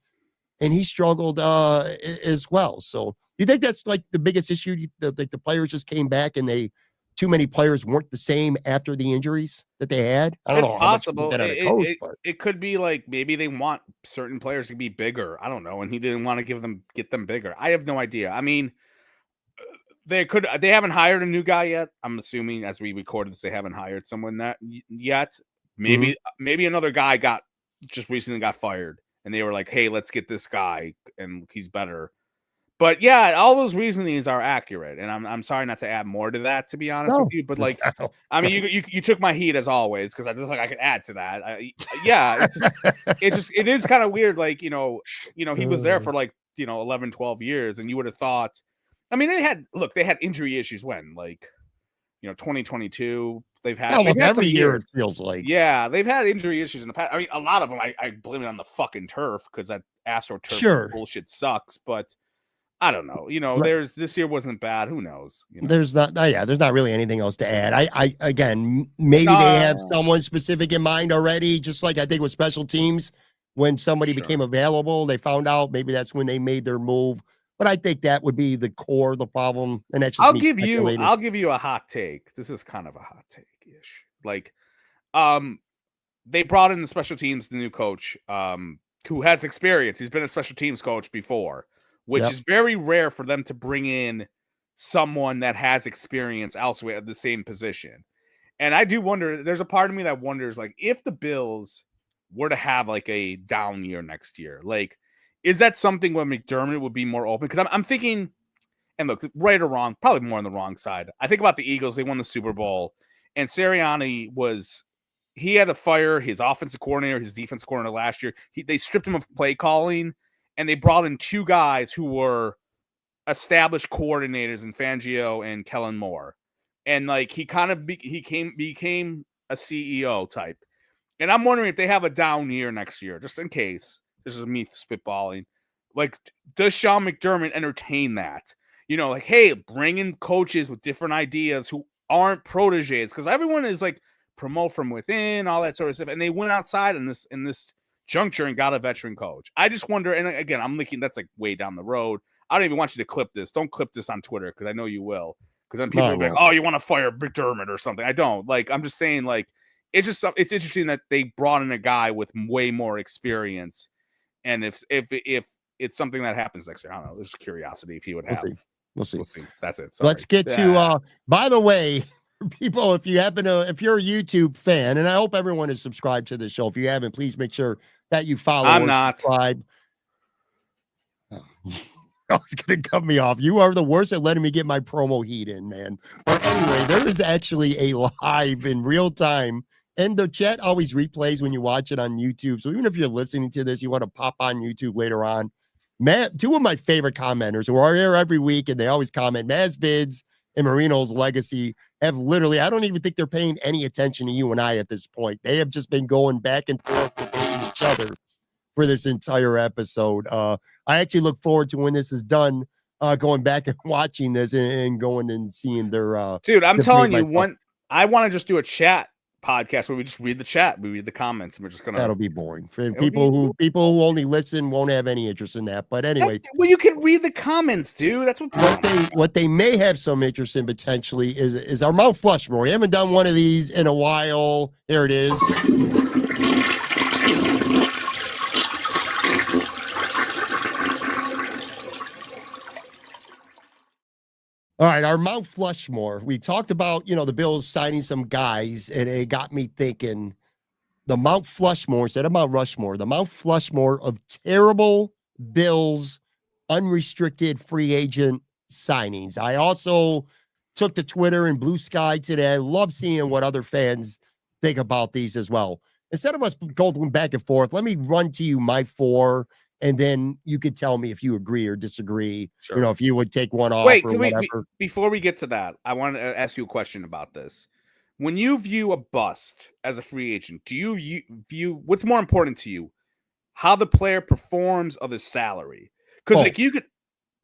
he struggled as well. So you think that's like the biggest issue? The players just came back and too many players weren't the same after the injuries that they had. I don't know. Possible. It could be like maybe they want certain players to be bigger. I don't know, and he didn't want to get them bigger. I have no idea. I mean, they haven't hired a new guy yet. I'm assuming as we recorded this, they haven't hired someone yet. Maybe another guy recently got fired, and they were like, "Hey, let's get this guy, and he's better." But yeah, all those reasonings are accurate, and I'm sorry not to add more to that, to be honest with you. But like, I mean, you took my heat as always, because I just like I could add to that. Yeah, it is kind of weird. Like he was there for like 11, 12 years, and you would have thought. I mean, they had injury issues when 2022. They've had every some year. Years. It feels like They've had injury issues in the past. I mean, a lot of them I blame it on the fucking turf, because that AstroTurf bullshit sucks, but. I don't know. Right. This year wasn't bad. Who knows? There's not really anything else to add. I again, maybe they have someone specific in mind already, just like I think with special teams, when somebody became available, they found out maybe that's when they made their move. But I think that would be the core of the problem. And that's just I'll give you a hot take. This is kind of a hot take-ish. Like, they brought in the special teams, the new coach, who has experience. He's been a special teams coach before. Which is very rare for them to bring in someone that has experience elsewhere at the same position. And I do wonder, there's a part of me that wonders, like, if the Bills were to have like a down year next year, like, is that something where McDermott would be more open? Because I'm thinking, and look, right or wrong, probably more on the wrong side. I think about the Eagles, they won the Super Bowl, and Sirianni he had to fire his offensive coordinator, his defensive coordinator last year. They stripped him of play calling. And they brought in two guys who were established coordinators in Fangio and Kellen Moore. And like he kind of became a CEO type. And I'm wondering if they have a down year next year, just in case. This is me spitballing. Like, does Sean McDermott entertain that? Like, hey, bring in coaches with different ideas who aren't proteges, because everyone is like promote from within, all that sort of stuff. And they went outside in this juncture and got a veteran coach. I just wonder, and again, I'm thinking that's like way down the road. I don't even want you to clip this. Don't clip this on Twitter, because I know you will. Because then people will be like, "Oh, you want to fire McDermott or something?" I don't. Like, I'm just saying, like, it's interesting that they brought in a guy with way more experience, and if it's something that happens next year, I don't know. There's curiosity if he would have. We'll see. That's it. Sorry. Let's get to. By the way, people, if you're a YouTube fan, and I hope everyone is subscribed to the show. If you haven't, please make sure that you follow. I'm not. Subscribe. Oh, it's gonna cut me off. You are the worst at letting me get my promo heat in, man. But anyway, there is actually a live in real time, and the chat always replays when you watch it on YouTube. So even if you're listening to this, you want to pop on YouTube later on. Matt, two of my favorite commenters who are here every week, and they always comment, Maz Vids and Marino's Legacy, have literally, I don't even think they're paying any attention to you and I at this point. They have just been going back and forth debating each other for this entire episode. I actually look forward to when this is done, going back and watching this and going and seeing their dude, I'm telling you, I want to just do a chat podcast where we just read the chat, we read the comments, and we're just gonna. That'll be boring for people who only listen, won't have any interest in that. But anyway, well, you can read the comments, dude. That's what they may have some interest in potentially is our Mount Flushmore. We haven't done one of these in a while. Here it is. All right, our Mount Flushmore. We talked about, the Bills signing some guys, and it got me thinking the Mount Flushmore, instead of Mount Rushmore, the Mount Flushmore of terrible Bills unrestricted free agent signings. I also took to Twitter and Blue Sky today. I love seeing what other fans think about these as well. Instead of us going back and forth, let me run to you my four, and then you could tell me if you agree or disagree. Sure. If you would take one off. Wait, before we get to that, I want to ask you a question about this. When you view a bust as a free agent, do you view what's more important to you? How the player performs or the salary? Because like you could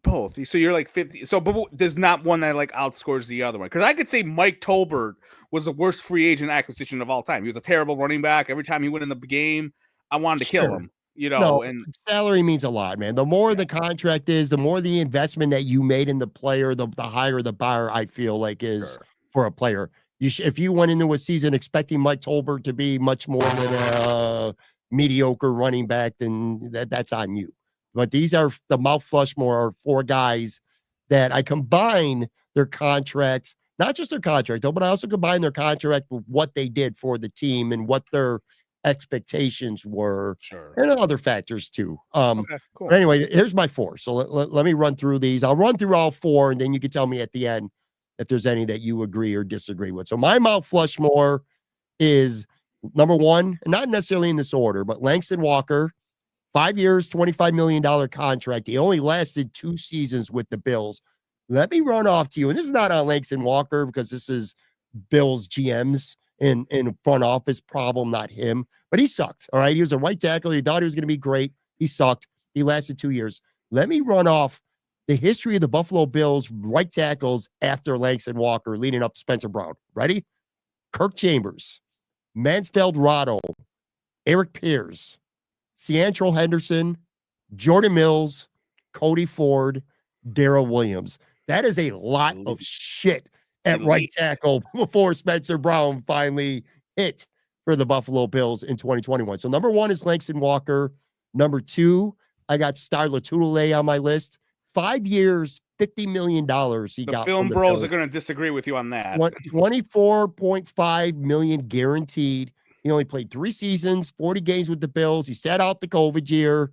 both. So you're like 50. So but there's not one that like outscores the other one. Because I could say Mike Tolbert was the worst free agent acquisition of all time. He was a terrible running back. Every time he went in the game, I wanted to kill him. And salary means a lot, man. The more the contract is, the more the investment that you made in the player, the higher the bar I feel like is for a player. If you went into a season expecting Mike Tolbert to be much more than a mediocre running back, then that's on you. But these are the Mount Flushmore are four guys that I combine their contracts, not just their contract, though, but I also combine their contract with what they did for the team and what their expectations were, Sure. and other factors too. Okay, cool. But anyway, here's my 4. So let me run through these. I'll run through all 4, and then you can tell me at the end if there's any that you agree or disagree with. So my Mount Flushmore is number 1, and not necessarily in this order, but Langston Walker, 5 years, $25 million contract. He only lasted 2 seasons with the Bills. Let me run off to you, and this is not on Langston Walker because this is Bills GMs in front office problem, not him. But he sucked. All right. He was a right tackle. He thought he was going to be great. He sucked. He lasted 2 years. Let me run off the history of the Buffalo Bills right tackles after Langston Walker, leading up to Spencer Brown. Ready? Kirk Chambers, Mansfield Rotto, Eric Pierce, Ciantro Henderson, Jordan Mills, Cody Ford, Darrell Williams. That is a lot of shit at right tackle before Spencer Brown finally hit for the Buffalo Bills in 2021. So number 1 is Langston Walker. Number 2, I got Star Lotulelei on my list. 5 years, $50 million he got. The film bros are going to disagree with you on that. $24.5 million guaranteed. He only played 3 seasons, 40 games with the Bills. He sat out the COVID year.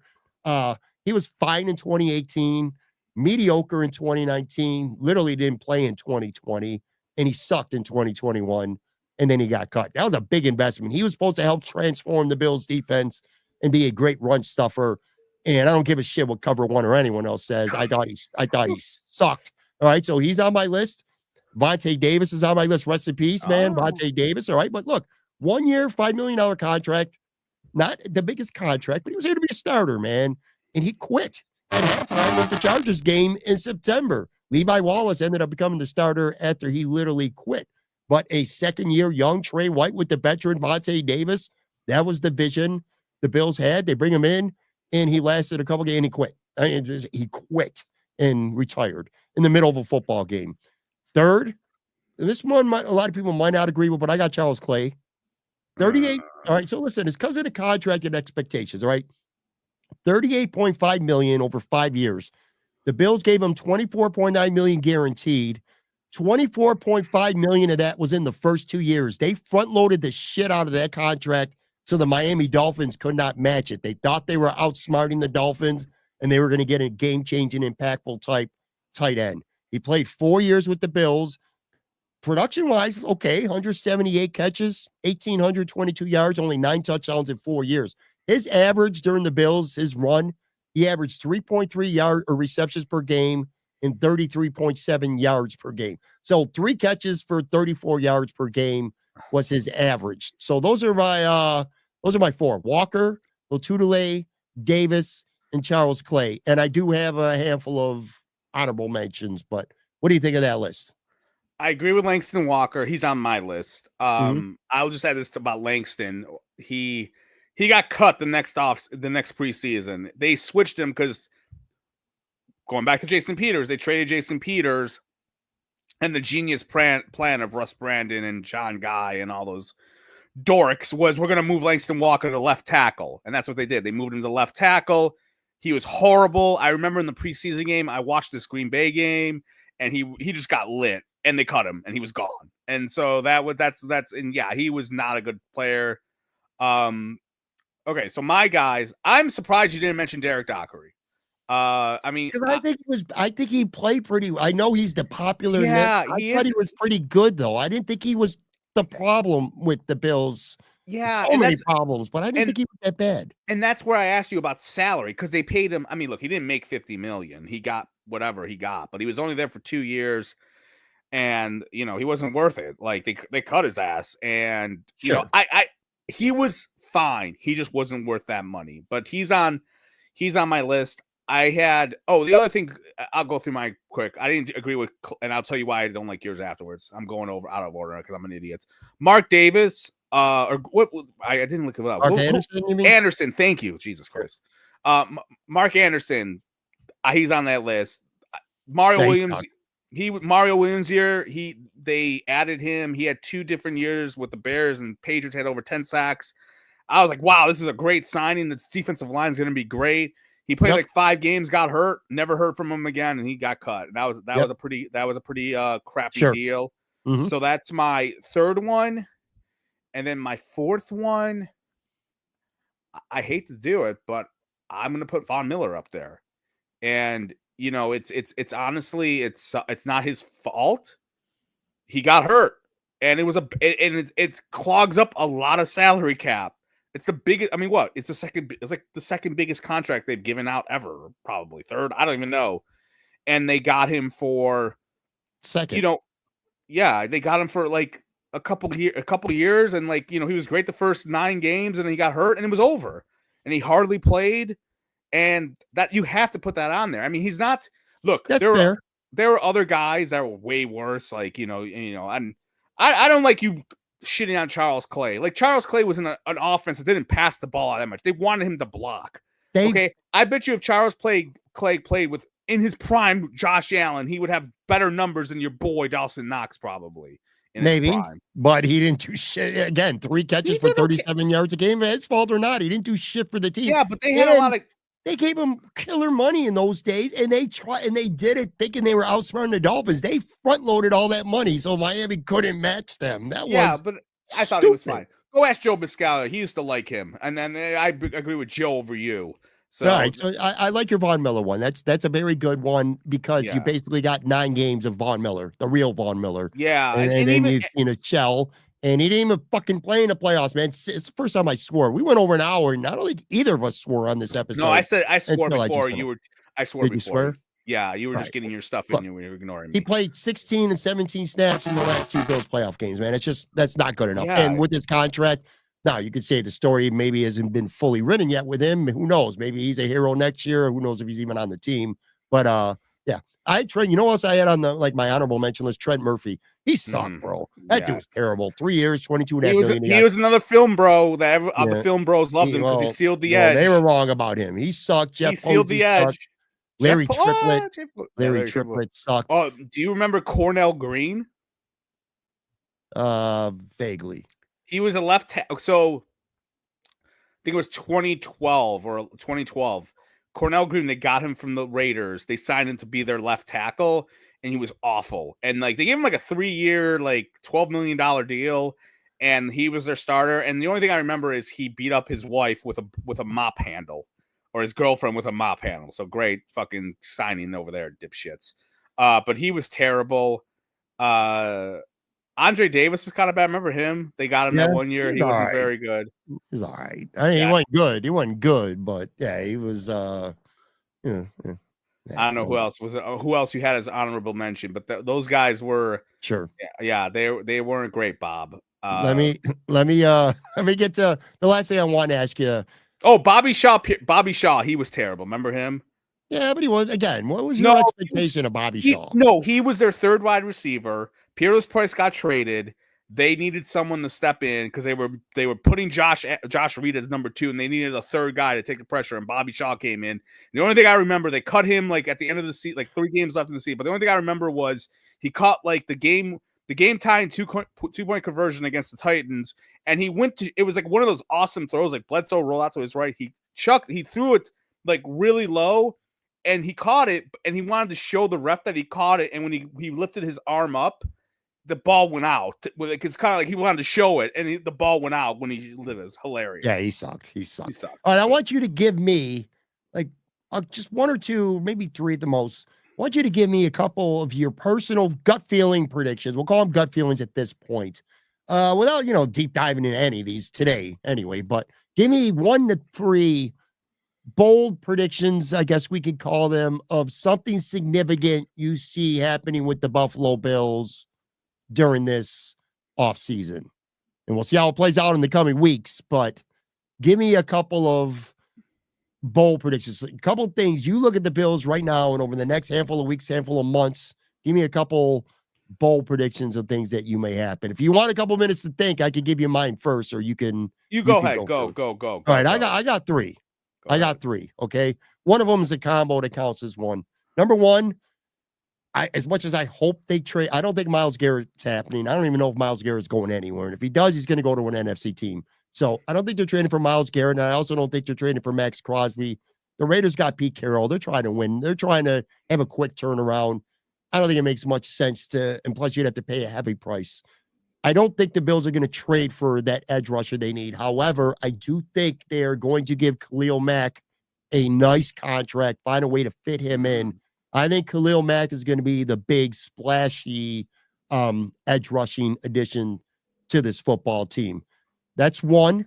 He was fine in 2018, mediocre in 2019, literally didn't play in 2020, and he sucked in 2021, and then he got cut. That was a big investment. He was supposed to help transform the Bills defense and be a great run stuffer. And I don't give a shit what Cover One or anyone else says. I thought he sucked. All right, so he's on my list. Vontae Davis is on my list. Rest in peace, man. Vontae Davis. All right, but look, 1 year, $5 million contract, not the biggest contract, but he was here to be a starter, man. And he quit at halftime with the Chargers game in September. Levi Wallace ended up becoming the starter after he literally quit. But a second-year young Trey White with the veteran Vontae Davis, that was the vision the Bills had. They bring him in, and he lasted a couple games and he quit. He quit and retired in the middle of a football game. Third, and this one a lot of people might not agree with, but I got Charles Clay. 38. All right, so listen, it's because of the contract and expectations, all right? $38.5 million over 5 years. The Bills gave him $24.9 million guaranteed. $24.5 million of that was in the first 2 years. They front-loaded the shit out of that contract so the Miami Dolphins could not match it. They thought they were outsmarting the Dolphins, and they were going to get a game-changing, impactful type tight end. He played 4 years with the Bills. Production-wise, okay, 178 catches, 1,822 yards, only 9 touchdowns in 4 years. His average during the Bills, his run, he averaged 3.3 yard or receptions per game and 33.7 yards per game. So 3 catches for 34 yards per game was his average. So those are my 4: Walker, Lotulelei, Davis, and Charles Clay. And I do have a handful of honorable mentions, but what do you think of that list? I agree with Langston Walker. He's on my list. I'll just add this about Langston. He got cut the next preseason. They switched him because, going back to Jason Peters, they traded Jason Peters, and the genius plan of Russ Brandon and John Guy and all those dorks was, we're going to move Langston Walker to left tackle. And that's what they did. They moved him to left tackle. He was horrible. I remember in the preseason game, I watched this Green Bay game, and he just got lit, and they cut him, and he was gone. And so he was not a good player. Okay, so my guys, I'm surprised you didn't mention Derek Dockery. I think he played pretty. I know he's the popular. Yeah, I thought he was pretty good though. I didn't think he was the problem with the Bills. Yeah, so many problems, but I didn't think he was that bad. And that's where I asked you about salary, because they paid him. I mean, look, he didn't make $50 million. He got whatever he got, but he was only there for 2 years, and he wasn't worth it. Like they cut his ass, and he was fine. He just wasn't worth that money. But he's on my list. I had the other thing, I'll go through my quick. I didn't agree with, and I'll tell you why I don't like yours afterwards. I'm going out of order because I'm an idiot. Mark Davis, or what? I didn't look it up. Mark Anderson, you mean? Anderson, thank you, Jesus Christ. Mark Anderson, he's on that list. Mario Williams here. They added him. He had 2 different years with the Bears, and Patriots had over 10 sacks. I was like, wow, this is a great signing. The defensive line is going to be great. He played like 5 games, got hurt, never heard from him again, and he got cut. And that was a pretty crappy deal. Mm-hmm. So that's my third one, and then my fourth one. I hate to do it, but I'm going to put Von Miller up there. And it's honestly it's not his fault. He got hurt, and it clogs up a lot of salary cap. It's the biggest. I mean, what? It's like the second biggest contract they've given out ever, probably third. I don't even know. And they got him for second. They got him for like a couple of years, and he was great the first 9 games, and then he got hurt, and it was over, and he hardly played. And that you have to put that on there. I mean, he's not. Look, That's there fair. There were other guys that were way worse. Like and I don't like you shitting on Charles Clay. Like Charles Clay was in an offense that didn't pass the ball out that much. They wanted him to block. Okay, I bet you if Charles Clay played with in his prime Josh Allen, he would have better numbers than your boy Dawson Knox probably. Maybe, but he didn't do shit. Again, 3 catches for 37 yards a game. His fault or not, he didn't do shit for the team. Yeah, but they had a lot of. They gave him killer money in those days, and they did it thinking they were outsmarting the Dolphins. They front loaded all that money, so Miami couldn't match them. But I thought it was fine. Go ask Joe Biscaglia. He used to like him, and then I agree with Joe over you. So, all right, so I like your Von Miller one. That's a very good one because you basically got 9 games of Von Miller, the real Von Miller. Yeah, and then you've seen a shell. And he didn't even fucking play in the playoffs, man. It's the first time I swore. We went over an hour, and I don't think either of us swore on this episode. No, I swore before you were. I swore Did before. You swear? Yeah, you were just getting your stuff in. You were ignoring me. He played 16 and 17 snaps in the last 2 Bills playoff games, man. That's not good enough. Yeah. And with his contract, now you could say the story maybe hasn't been fully written yet with him. Who knows? Maybe he's a hero next year. Who knows if he's even on the team? But yeah. Trent, you know what else I had on my honorable mention list? Trent Murphy. He sucked, bro. That dude was terrible. 3 years, $22.5 million. He was another film bro that the film bros loved him because he sealed the edge. They were wrong about him. He sucked. He sealed the edge. Larry Triplett sucked. Oh, do you remember Cornell Green? Vaguely. He was a left tackle. So I think it was 2012. Cornell Green, they got him from the Raiders. They signed him to be their left tackle, and he was awful. And they gave him a 3-year, $12 million deal, and he was their starter. And the only thing I remember is he beat up his wife with a mop handle, or his girlfriend with a mop handle. So great fucking signing over there, dipshits. But he was terrible. Andre Davis was kind of bad. Remember him? They got him that 1 year. He wasn't very good. He's all right. I mean, he wasn't good. He wasn't good, but yeah, he was. I don't know who else was. Who else you had as honorable mention? But those guys were sure. Yeah, they weren't great, Bob. Let me get to the last thing I want to ask you. Oh, Bobby Shaw. He was terrible. Remember him? Yeah, but he was again. What was your expectation of Bobby Shaw? No, he was their third wide receiver. Peerless Price got traded. They needed someone to step in because they were putting Josh Reed as number 2, and they needed a third guy to take the pressure. And Bobby Shaw came in. The only thing I remember, they cut him at the end of the season, 3 games left in the season. But the only thing I remember was he caught the game tying 2-point conversion against the Titans, and he went to. It was one of those awesome throws, Bledsoe roll out to his right. He threw it really low, and he caught it, and he wanted to show the ref that he caught it. And when he lifted his arm up, the ball went out. It's kind of he wanted to show it, and the ball went out when he did it. It was hilarious. Yeah, he sucked. All right, I want you to give me just 1 or 2, maybe 3 at the most. I want you to give me a couple of your personal gut feeling predictions. We'll call them gut feelings at this point, without deep diving into any of these today, anyway. But give me 1 to 3 bold predictions, I guess we could call them, of something significant you see happening with the Buffalo Bills during this offseason. And we'll see how it plays out in the coming weeks. But give me a couple of bold predictions, a couple of things. You look at the Bills right now and over the next handful of weeks, handful of months, give me a couple bold predictions of things that you may happen. If you want a couple minutes to think, I could give you mine first, or you can. You go ahead. Go. All right, I got 3. I got 3. Okay. One of them is a combo that counts as one. Number 1, as much as I hope they trade, I don't think Myles Garrett's happening. I don't even know if Myles Garrett's going anywhere. And if he does, he's going to go to an NFC team. So I don't think they're trading for Myles Garrett. And I also don't think they're trading for Max Crosby. The Raiders got Pete Carroll. They're trying to win. They're trying to have a quick turnaround. I don't think it makes much sense and plus you'd have to pay a heavy price. I don't think the Bills are going to trade for that edge rusher they need. However, I do think they're going to give Khalil Mack a nice contract, find a way to fit him in. I think Khalil Mack is going to be the big splashy edge rushing addition to this football team. That's one.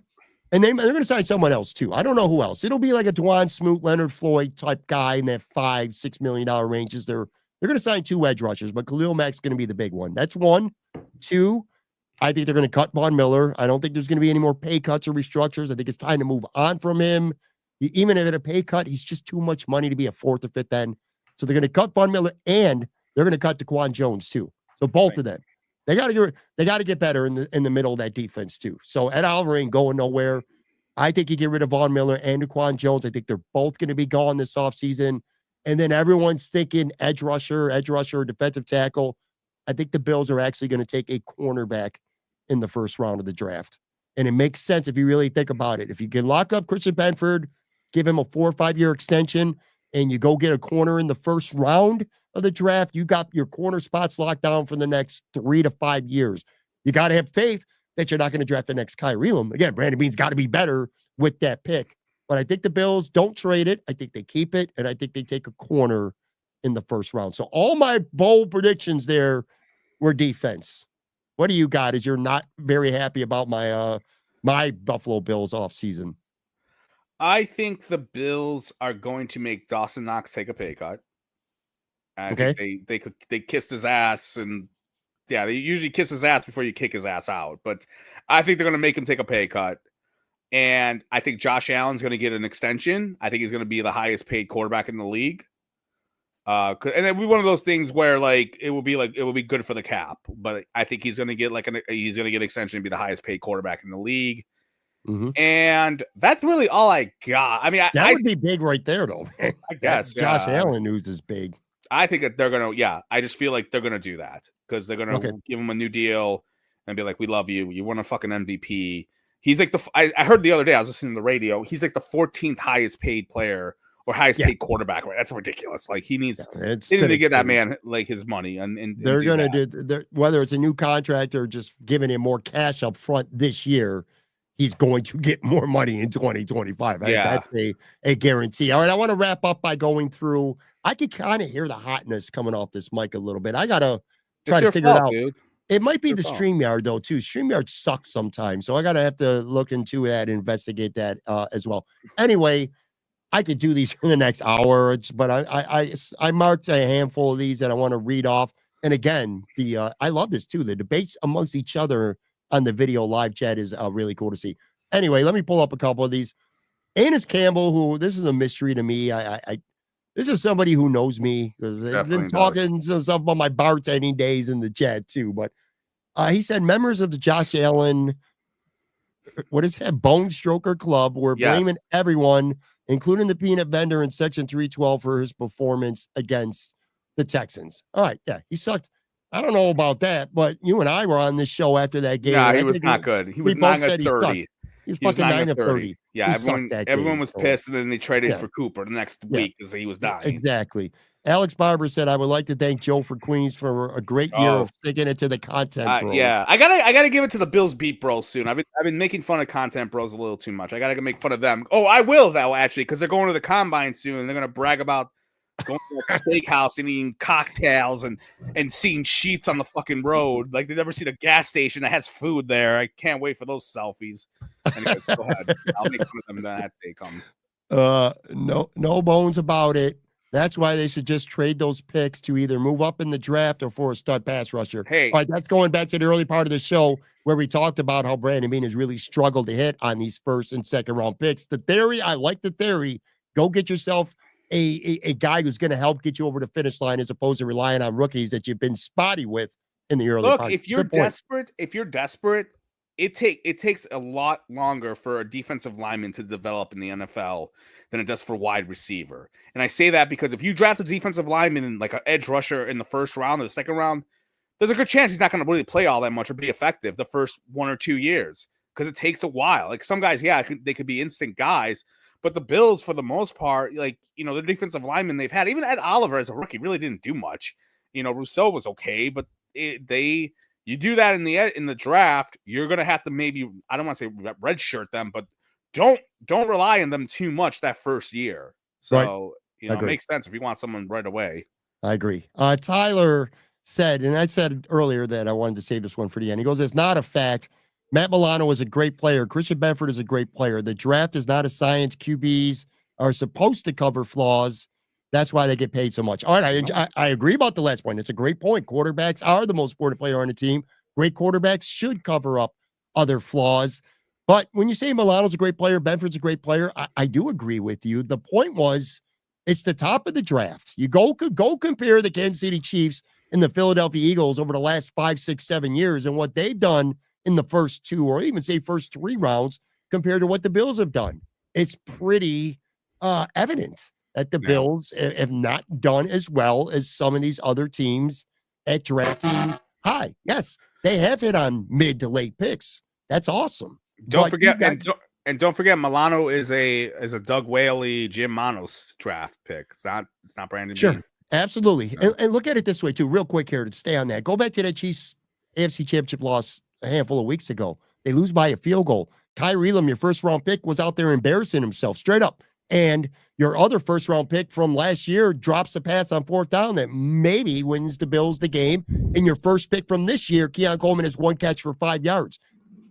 And they're going to sign someone else too. I don't know who else. It'll be like a Dwan Smoot, Leonard Floyd type guy in that $5-6 million ranges. They're going to sign 2 edge rushers, but Khalil Mack's going to be the big one. That's one. 2, I think they're going to cut Von Miller. I don't think there's going to be any more pay cuts or restructures. I think it's time to move on from him. Even if it's a pay cut, he's just too much money to be a 4th or 5th end. So they're going to cut Von Miller, and they're going to cut DaQuan Jones too. So both of them. They got to get better in the middle of that defense too. So Ed Oliver ain't going nowhere. I think you get rid of Von Miller and DaQuan Jones. I think they're both going to be gone this offseason. And then everyone's thinking edge rusher, defensive tackle. I think the Bills are actually going to take a cornerback in the first round of the draft. And it makes sense if you really think about it. If you can lock up Christian Benford, give him a 4 or 5 year extension, and you go get a corner in the first round of the draft, you got your corner spots locked down for the next 3 to 5 years. You got to have faith that you're not going to draft the next Kyrie Elam. Again, Brandon Beane's got to be better with that pick. But I think the Bills don't trade it. I think they keep it, and I think they take a corner in the first round. So all my bold predictions there were defense. What do you got as you're not very happy about my Buffalo Bills offseason? I think the Bills are going to make Dawson Knox take a pay cut. I think they kissed his ass, and yeah, they usually kiss his ass before you kick his ass out. But I think they're going to make him take a pay cut. And I think Josh Allen's going to get an extension. I think he's going to be the highest paid quarterback in the league. And it'll be one of those things where it will be good for the cap. But I think he's going to get an extension and be the highest paid quarterback in the league. Mm-hmm. And that's really all I got. I mean, that would be big right there, though. Man. I guess Josh Allen news is big. I think that they're going to, I just feel like they're going to do that because they're going to give him a new deal and be like, we love you. You won a fucking MVP. He's like I heard the other day, I was listening to the radio. He's like the 14th highest paid player or highest paid quarterback. Right? That's ridiculous. Like he needs to get that man like his money. And they're going to do whether it's a new contract or just giving him more cash up front this year. He's going to get more money in 2025. That's a guarantee. All right, I want to wrap up by going through. I could kind of hear the hotness coming off this mic a little bit. I got to try to figure it out. Dude. It might be the StreamYard, though, too. StreamYard sucks sometimes, so I got to have to look into that and investigate that as well. Anyway, I could do these for the next hour, but I marked a handful of these that I want to read off. And again, I love this, too. The debates amongst each other on the video live chat is really cool to see. Anyway, let me pull up a couple of these. Annis Campbell, who this is a mystery to me. This is somebody who knows me because they've been talking some stuff about my bartending days in the chat too. But he said members of the Josh Allen, what is that, Bone Stroker Club were blaming everyone, including the peanut vendor in Section 312 for his performance against the Texans. All right, he sucked. I don't know about that, but you and I were on this show after that game. Yeah, he was not good. He was 9-30. He was fucking 9-30. Yeah, everyone was pissed, and then they traded for Cooper the next week because he was dying. Exactly. Alex Barber said, "I would like to thank Joe for Queens for a great year of sticking it to the content bros." Yeah, I gotta give it to the Bills beat bros soon. I've been making fun of content bros a little too much. I gotta make fun of them. Oh, I will though actually because they're going to the combine soon. And they're gonna brag about going to a steakhouse and eating cocktails and seeing sheets on the fucking road. Like they've never seen a gas station that has food there. I can't wait for those selfies. Anyways, go ahead. I'll make fun of them when that day comes. No bones about it. That's why they should just trade those picks to either move up in the draft or for a stud pass rusher. Hey, all right, that's going back to the early part of the show where we talked about how Brandon Beane has really struggled to hit on these first and second round picks. The theory, I like the theory. Go get yourself a guy who's going to help get you over the finish line as opposed to relying on rookies that you've been spotty with in the early part. If you're desperate, it takes a lot longer for a defensive lineman to develop in the NFL than it does for wide receiver. And I say that because if you draft a defensive lineman like an edge rusher in the first round or the second round, there's a good chance he's not going to really play all that much or be effective the first 1 or 2 years because it takes a while. Like some guys, they could be instant guys, but the Bills, for the most part, the defensive linemen they've had, even Ed Oliver as a rookie really didn't do much. Rousseau was okay, but they You do that in the draft, you're gonna have to maybe, I don't want to say redshirt them, but don't rely on them too much that first year. So it makes sense if you want someone right away. I agree. Tyler said, and I said earlier that I wanted to save this one for the end. He goes, "It's not a fact. Matt Milano is a great player. Christian Benford is a great player. The draft is not a science. QBs are supposed to cover flaws. That's why they get paid so much." All right, I agree about the last point. It's a great point. Quarterbacks are the most important player on the team. Great quarterbacks should cover up other flaws. But when you say Milano's a great player, Benford's a great player, I do agree with you. The point was, it's the top of the draft. You go compare the Kansas City Chiefs and the Philadelphia Eagles over the last 5, 6, 7 years and what they've done in the first 2 or even say first 3 rounds compared to what the Bills have done. It's pretty evident that the Bills have not done as well as some of these other teams at drafting high. Yes, they have hit on mid to late picks. That's awesome. Don't forget Milano is a Doug Whaley, Jim Manos draft pick. It's not Brandon Beane. Absolutely. No. And look at it this way too, real quick here to stay on that. Go back to that Chiefs AFC Championship loss a handful of weeks ago. They lose by a field goal. Kyrie Elam, your first round pick, was out there embarrassing himself straight up. And your other first round pick from last year drops a pass on 4th down that maybe wins the Bills the game. And your first pick from this year, Keon Coleman, has 1 catch for 5 yards.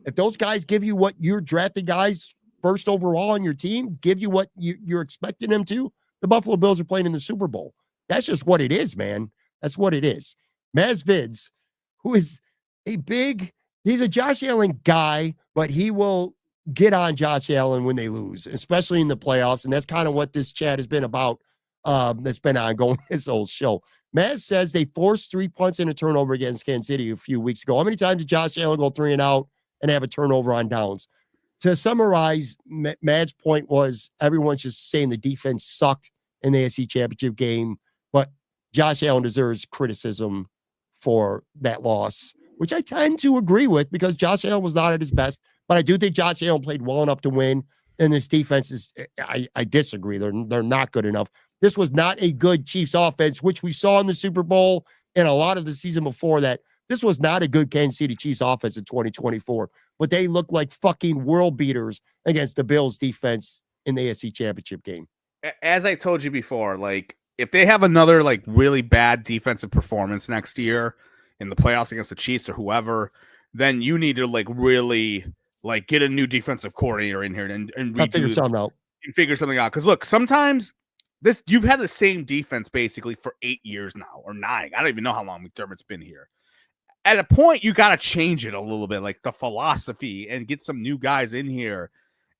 If those guys give you what your drafted guys first overall on your team give you what you're expecting them to, the Buffalo Bills are playing in the Super Bowl. That's just what it is, man. That's what it is. Maz Vids, who is he's a Josh Allen guy, but he will get on Josh Allen when they lose, especially in the playoffs. And that's kind of what this chat has been about. That's been ongoing this whole show. Maz says they forced 3 punts and a turnover against Kansas City a few weeks ago. How many times did Josh Allen go 3 and out and have a turnover on downs? To summarize, Mad's point was everyone's just saying the defense sucked in the AFC Championship game, but Josh Allen deserves criticism for that loss, which I tend to agree with because Josh Allen was not at his best, but I do think Josh Allen played well enough to win, and this defense is, I disagree. They're not good enough. This was not a good Chiefs offense, which we saw in the Super Bowl and a lot of the season before that. This was not a good Kansas City Chiefs offense in 2024, but they look like fucking world beaters against the Bills defense in the AFC Championship game. As I told you before, like if they have another like really bad defensive performance next year in the playoffs against the Chiefs or whoever, then you need to like really like get a new defensive coordinator in here and figure something out. Figure something out. Because look, sometimes you've had the same defense basically for 8 years now or 9. I don't even know how long McDermott's been here. At a point, you got to change it a little bit, like the philosophy, and get some new guys in here.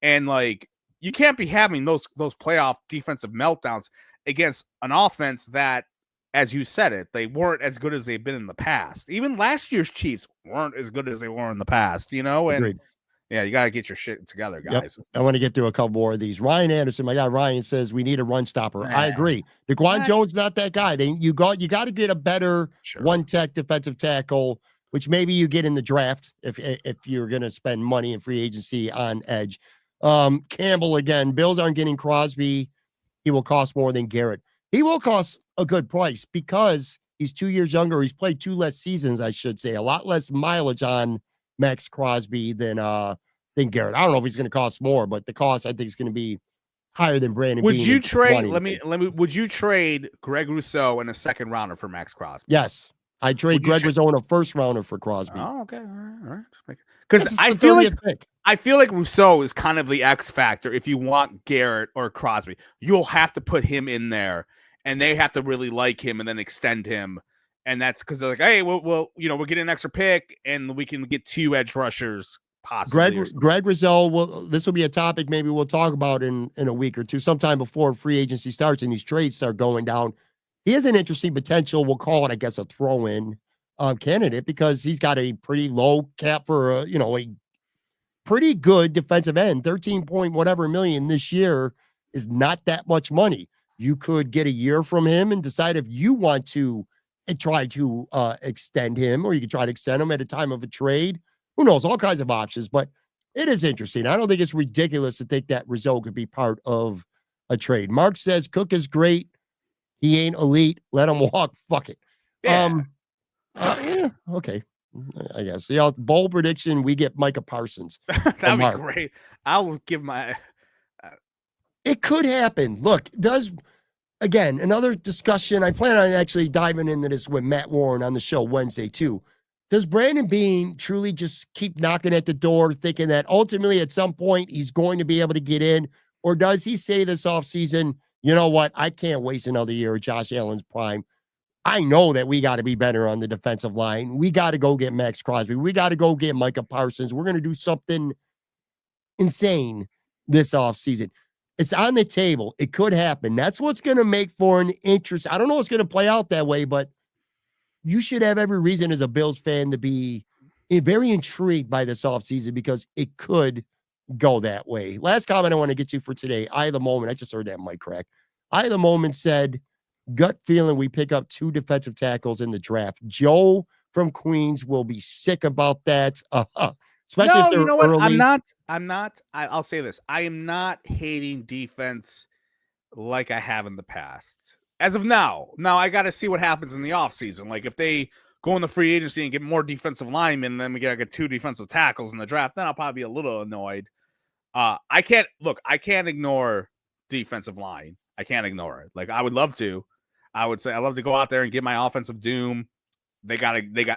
And like, you can't be having those playoff defensive meltdowns against an offense that, as you said it, they weren't as good as they've been in the past. Even last year's Chiefs weren't as good as they were in the past, you know? And agreed. Yeah, you got to get your shit together, guys. Yep. I want to get through a couple more of these. Ryan Anderson, my guy Ryan, says we need a run stopper. I agree. DeQuan Jones not that guy. You got to get a better one-tech defensive tackle, which maybe you get in the draft if you're going to spend money in free agency on edge. Campbell again. Bills aren't getting Crosby. He will cost more than Garrett. He will cost a good price because he's 2 years younger. He's played 2 less seasons, I should say. A lot less mileage on Max Crosby than Garrett. I don't know if he's going to cost more, but the cost I think is going to be higher than Brandon. Would you trade? Would you trade Greg Rousseau in a second rounder for Max Crosby? Yes, I trade Greg Rousseau in a first rounder for Crosby. Oh, okay, all right. Because I feel like Rousseau is kind of the X factor. If you want Garrett or Crosby, you'll have to put him in there, and they have to really like him and then extend him. And that's because they're like, hey, we'll we're getting an extra pick, and we can get 2 edge rushers possibly. Greg Rousseau, this will be a topic maybe we'll talk about in a week or two, sometime before free agency starts and these trades start going down. He has an interesting potential. We'll call it, I guess, a throw-in candidate because he's got a pretty low cap for a pretty good defensive end. 13 point whatever million this year is not that much money. You could get a year from him and decide if you want to and try to extend him, or you could try to extend him at a time of a trade. Who knows? All kinds of options, but it is interesting. I don't think it's ridiculous to think that Rizzo could be part of a trade. Mark says Cook is great. He ain't elite. Let him walk. Fuck it. Yeah. Yeah, okay. I guess. Bold prediction, we get Micah Parsons. That'd be great. I'll give my... It could happen. Look, again, another discussion. I plan on actually diving into this with Matt Warren on the show Wednesday too. Does Brandon Beane truly just keep knocking at the door thinking that ultimately at some point he's going to be able to get in? Or does he say this offseason, you know what, I can't waste another year of Josh Allen's prime. I know that we got to be better on the defensive line. We got to go get Max Crosby. We got to go get Micah Parsons. We're going to do something insane this offseason. It's on the table. It could happen. That's what's going to make for an interest. I don't know what's going to play out that way, but you should have every reason as a Bills fan to be very intrigued by this offseason because it could go that way. Last comment I want to get to for today. I, of the moment, I just heard that mic crack. I, of the moment, said, gut feeling we pick up 2 defensive tackles in the draft. Joe from Queens will be sick about that. Especially if they're early. I'll say this. I am not hating defense like I have in the past. As of now. Now I got to see what happens in the offseason. Like if they go in the free agency and get more defensive linemen, then we got to get 2 defensive tackles in the draft, then I'll probably be a little annoyed. I can't ignore defensive line. I can't ignore it. Like I would love to. I would say I love to go out there and get my offensive doom. They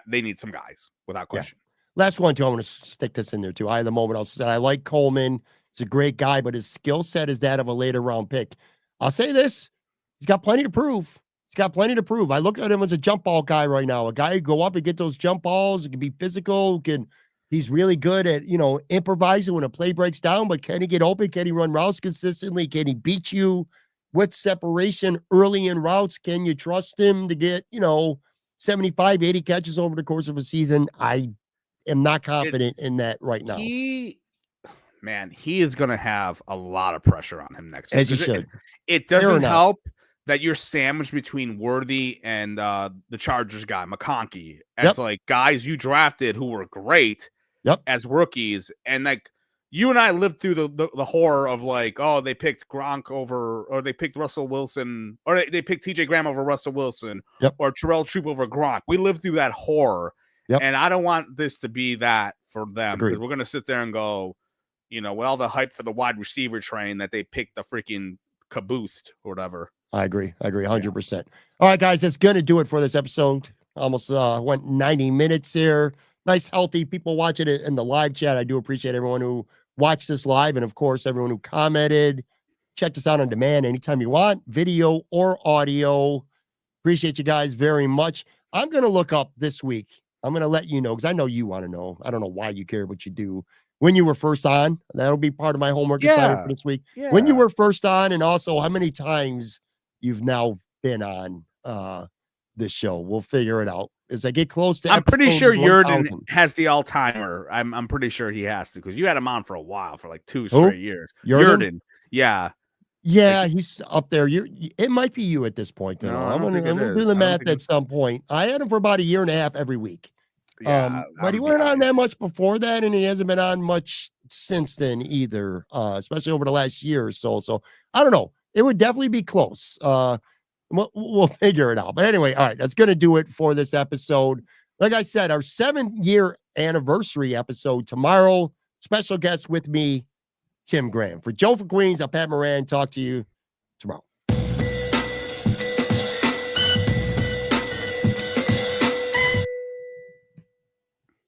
need some guys without question. Yeah. Last one, too. I want to stick this in there, too. I, at the moment, also said I like Coleman. He's a great guy, but his skill set is that of a later round pick. I'll say this. He's got plenty to prove. I look at him as a jump ball guy right now. A guy who go up and get those jump balls. He can be physical. He's really good at, improvising when a play breaks down, but can he get open? Can he run routes consistently? Can he beat you with separation early in routes? Can you trust him to get, 75, 80 catches over the course of a season? I am not confident in that right now. He is going to have a lot of pressure on him next year. As he should. It doesn't help that you're sandwiched between Worthy and the Chargers guy, McConkey, as like guys you drafted who were great as rookies. And like you and I lived through the horror of like, oh, they picked Gronk over, or they picked Russell Wilson, or they picked TJ Graham over Russell Wilson, or Terrell Troop over Gronk. We lived through that horror. And I don't want this to be that for them because we're going to sit there and go, with all the hype for the wide receiver train that they picked the freaking caboose or whatever. I agree 100%. All right, guys, that's going to do it for this episode. Almost went 90 minutes here. Nice, healthy people watching it in the live chat. I do appreciate everyone who watched this live. And of course, everyone who commented. Check this out on demand anytime you want, video or audio. Appreciate you guys very much. I'm going to look up this week. I'm going to let you know because I know you want to know. I don't know why you care, but you do. When you were first on, that'll be part of my homework assignment for this week. Yeah. When you were first on, and also how many times you've now been on this show. We'll figure it out as I get close to. I'm pretty sure Jordan has the all-timer. I'm pretty sure he has to because you had him on for a while, for like 2 straight years. Jordan, yeah. Yeah, like, he's up there. It might be you at this point. Though. I'm gonna do the math at some point. I had him for about 1.5 years every week. Yeah, but he wasn't on that much before that, and he hasn't been on much since then either, especially over the last year or so. So I don't know. It would definitely be close. We'll figure it out. But anyway, all right, that's going to do it for this episode. Like I said, our 7-year anniversary episode tomorrow. Special guest with me, Tim Graham. For Joe from Queens, I'm Pat Moran. Talk to you tomorrow.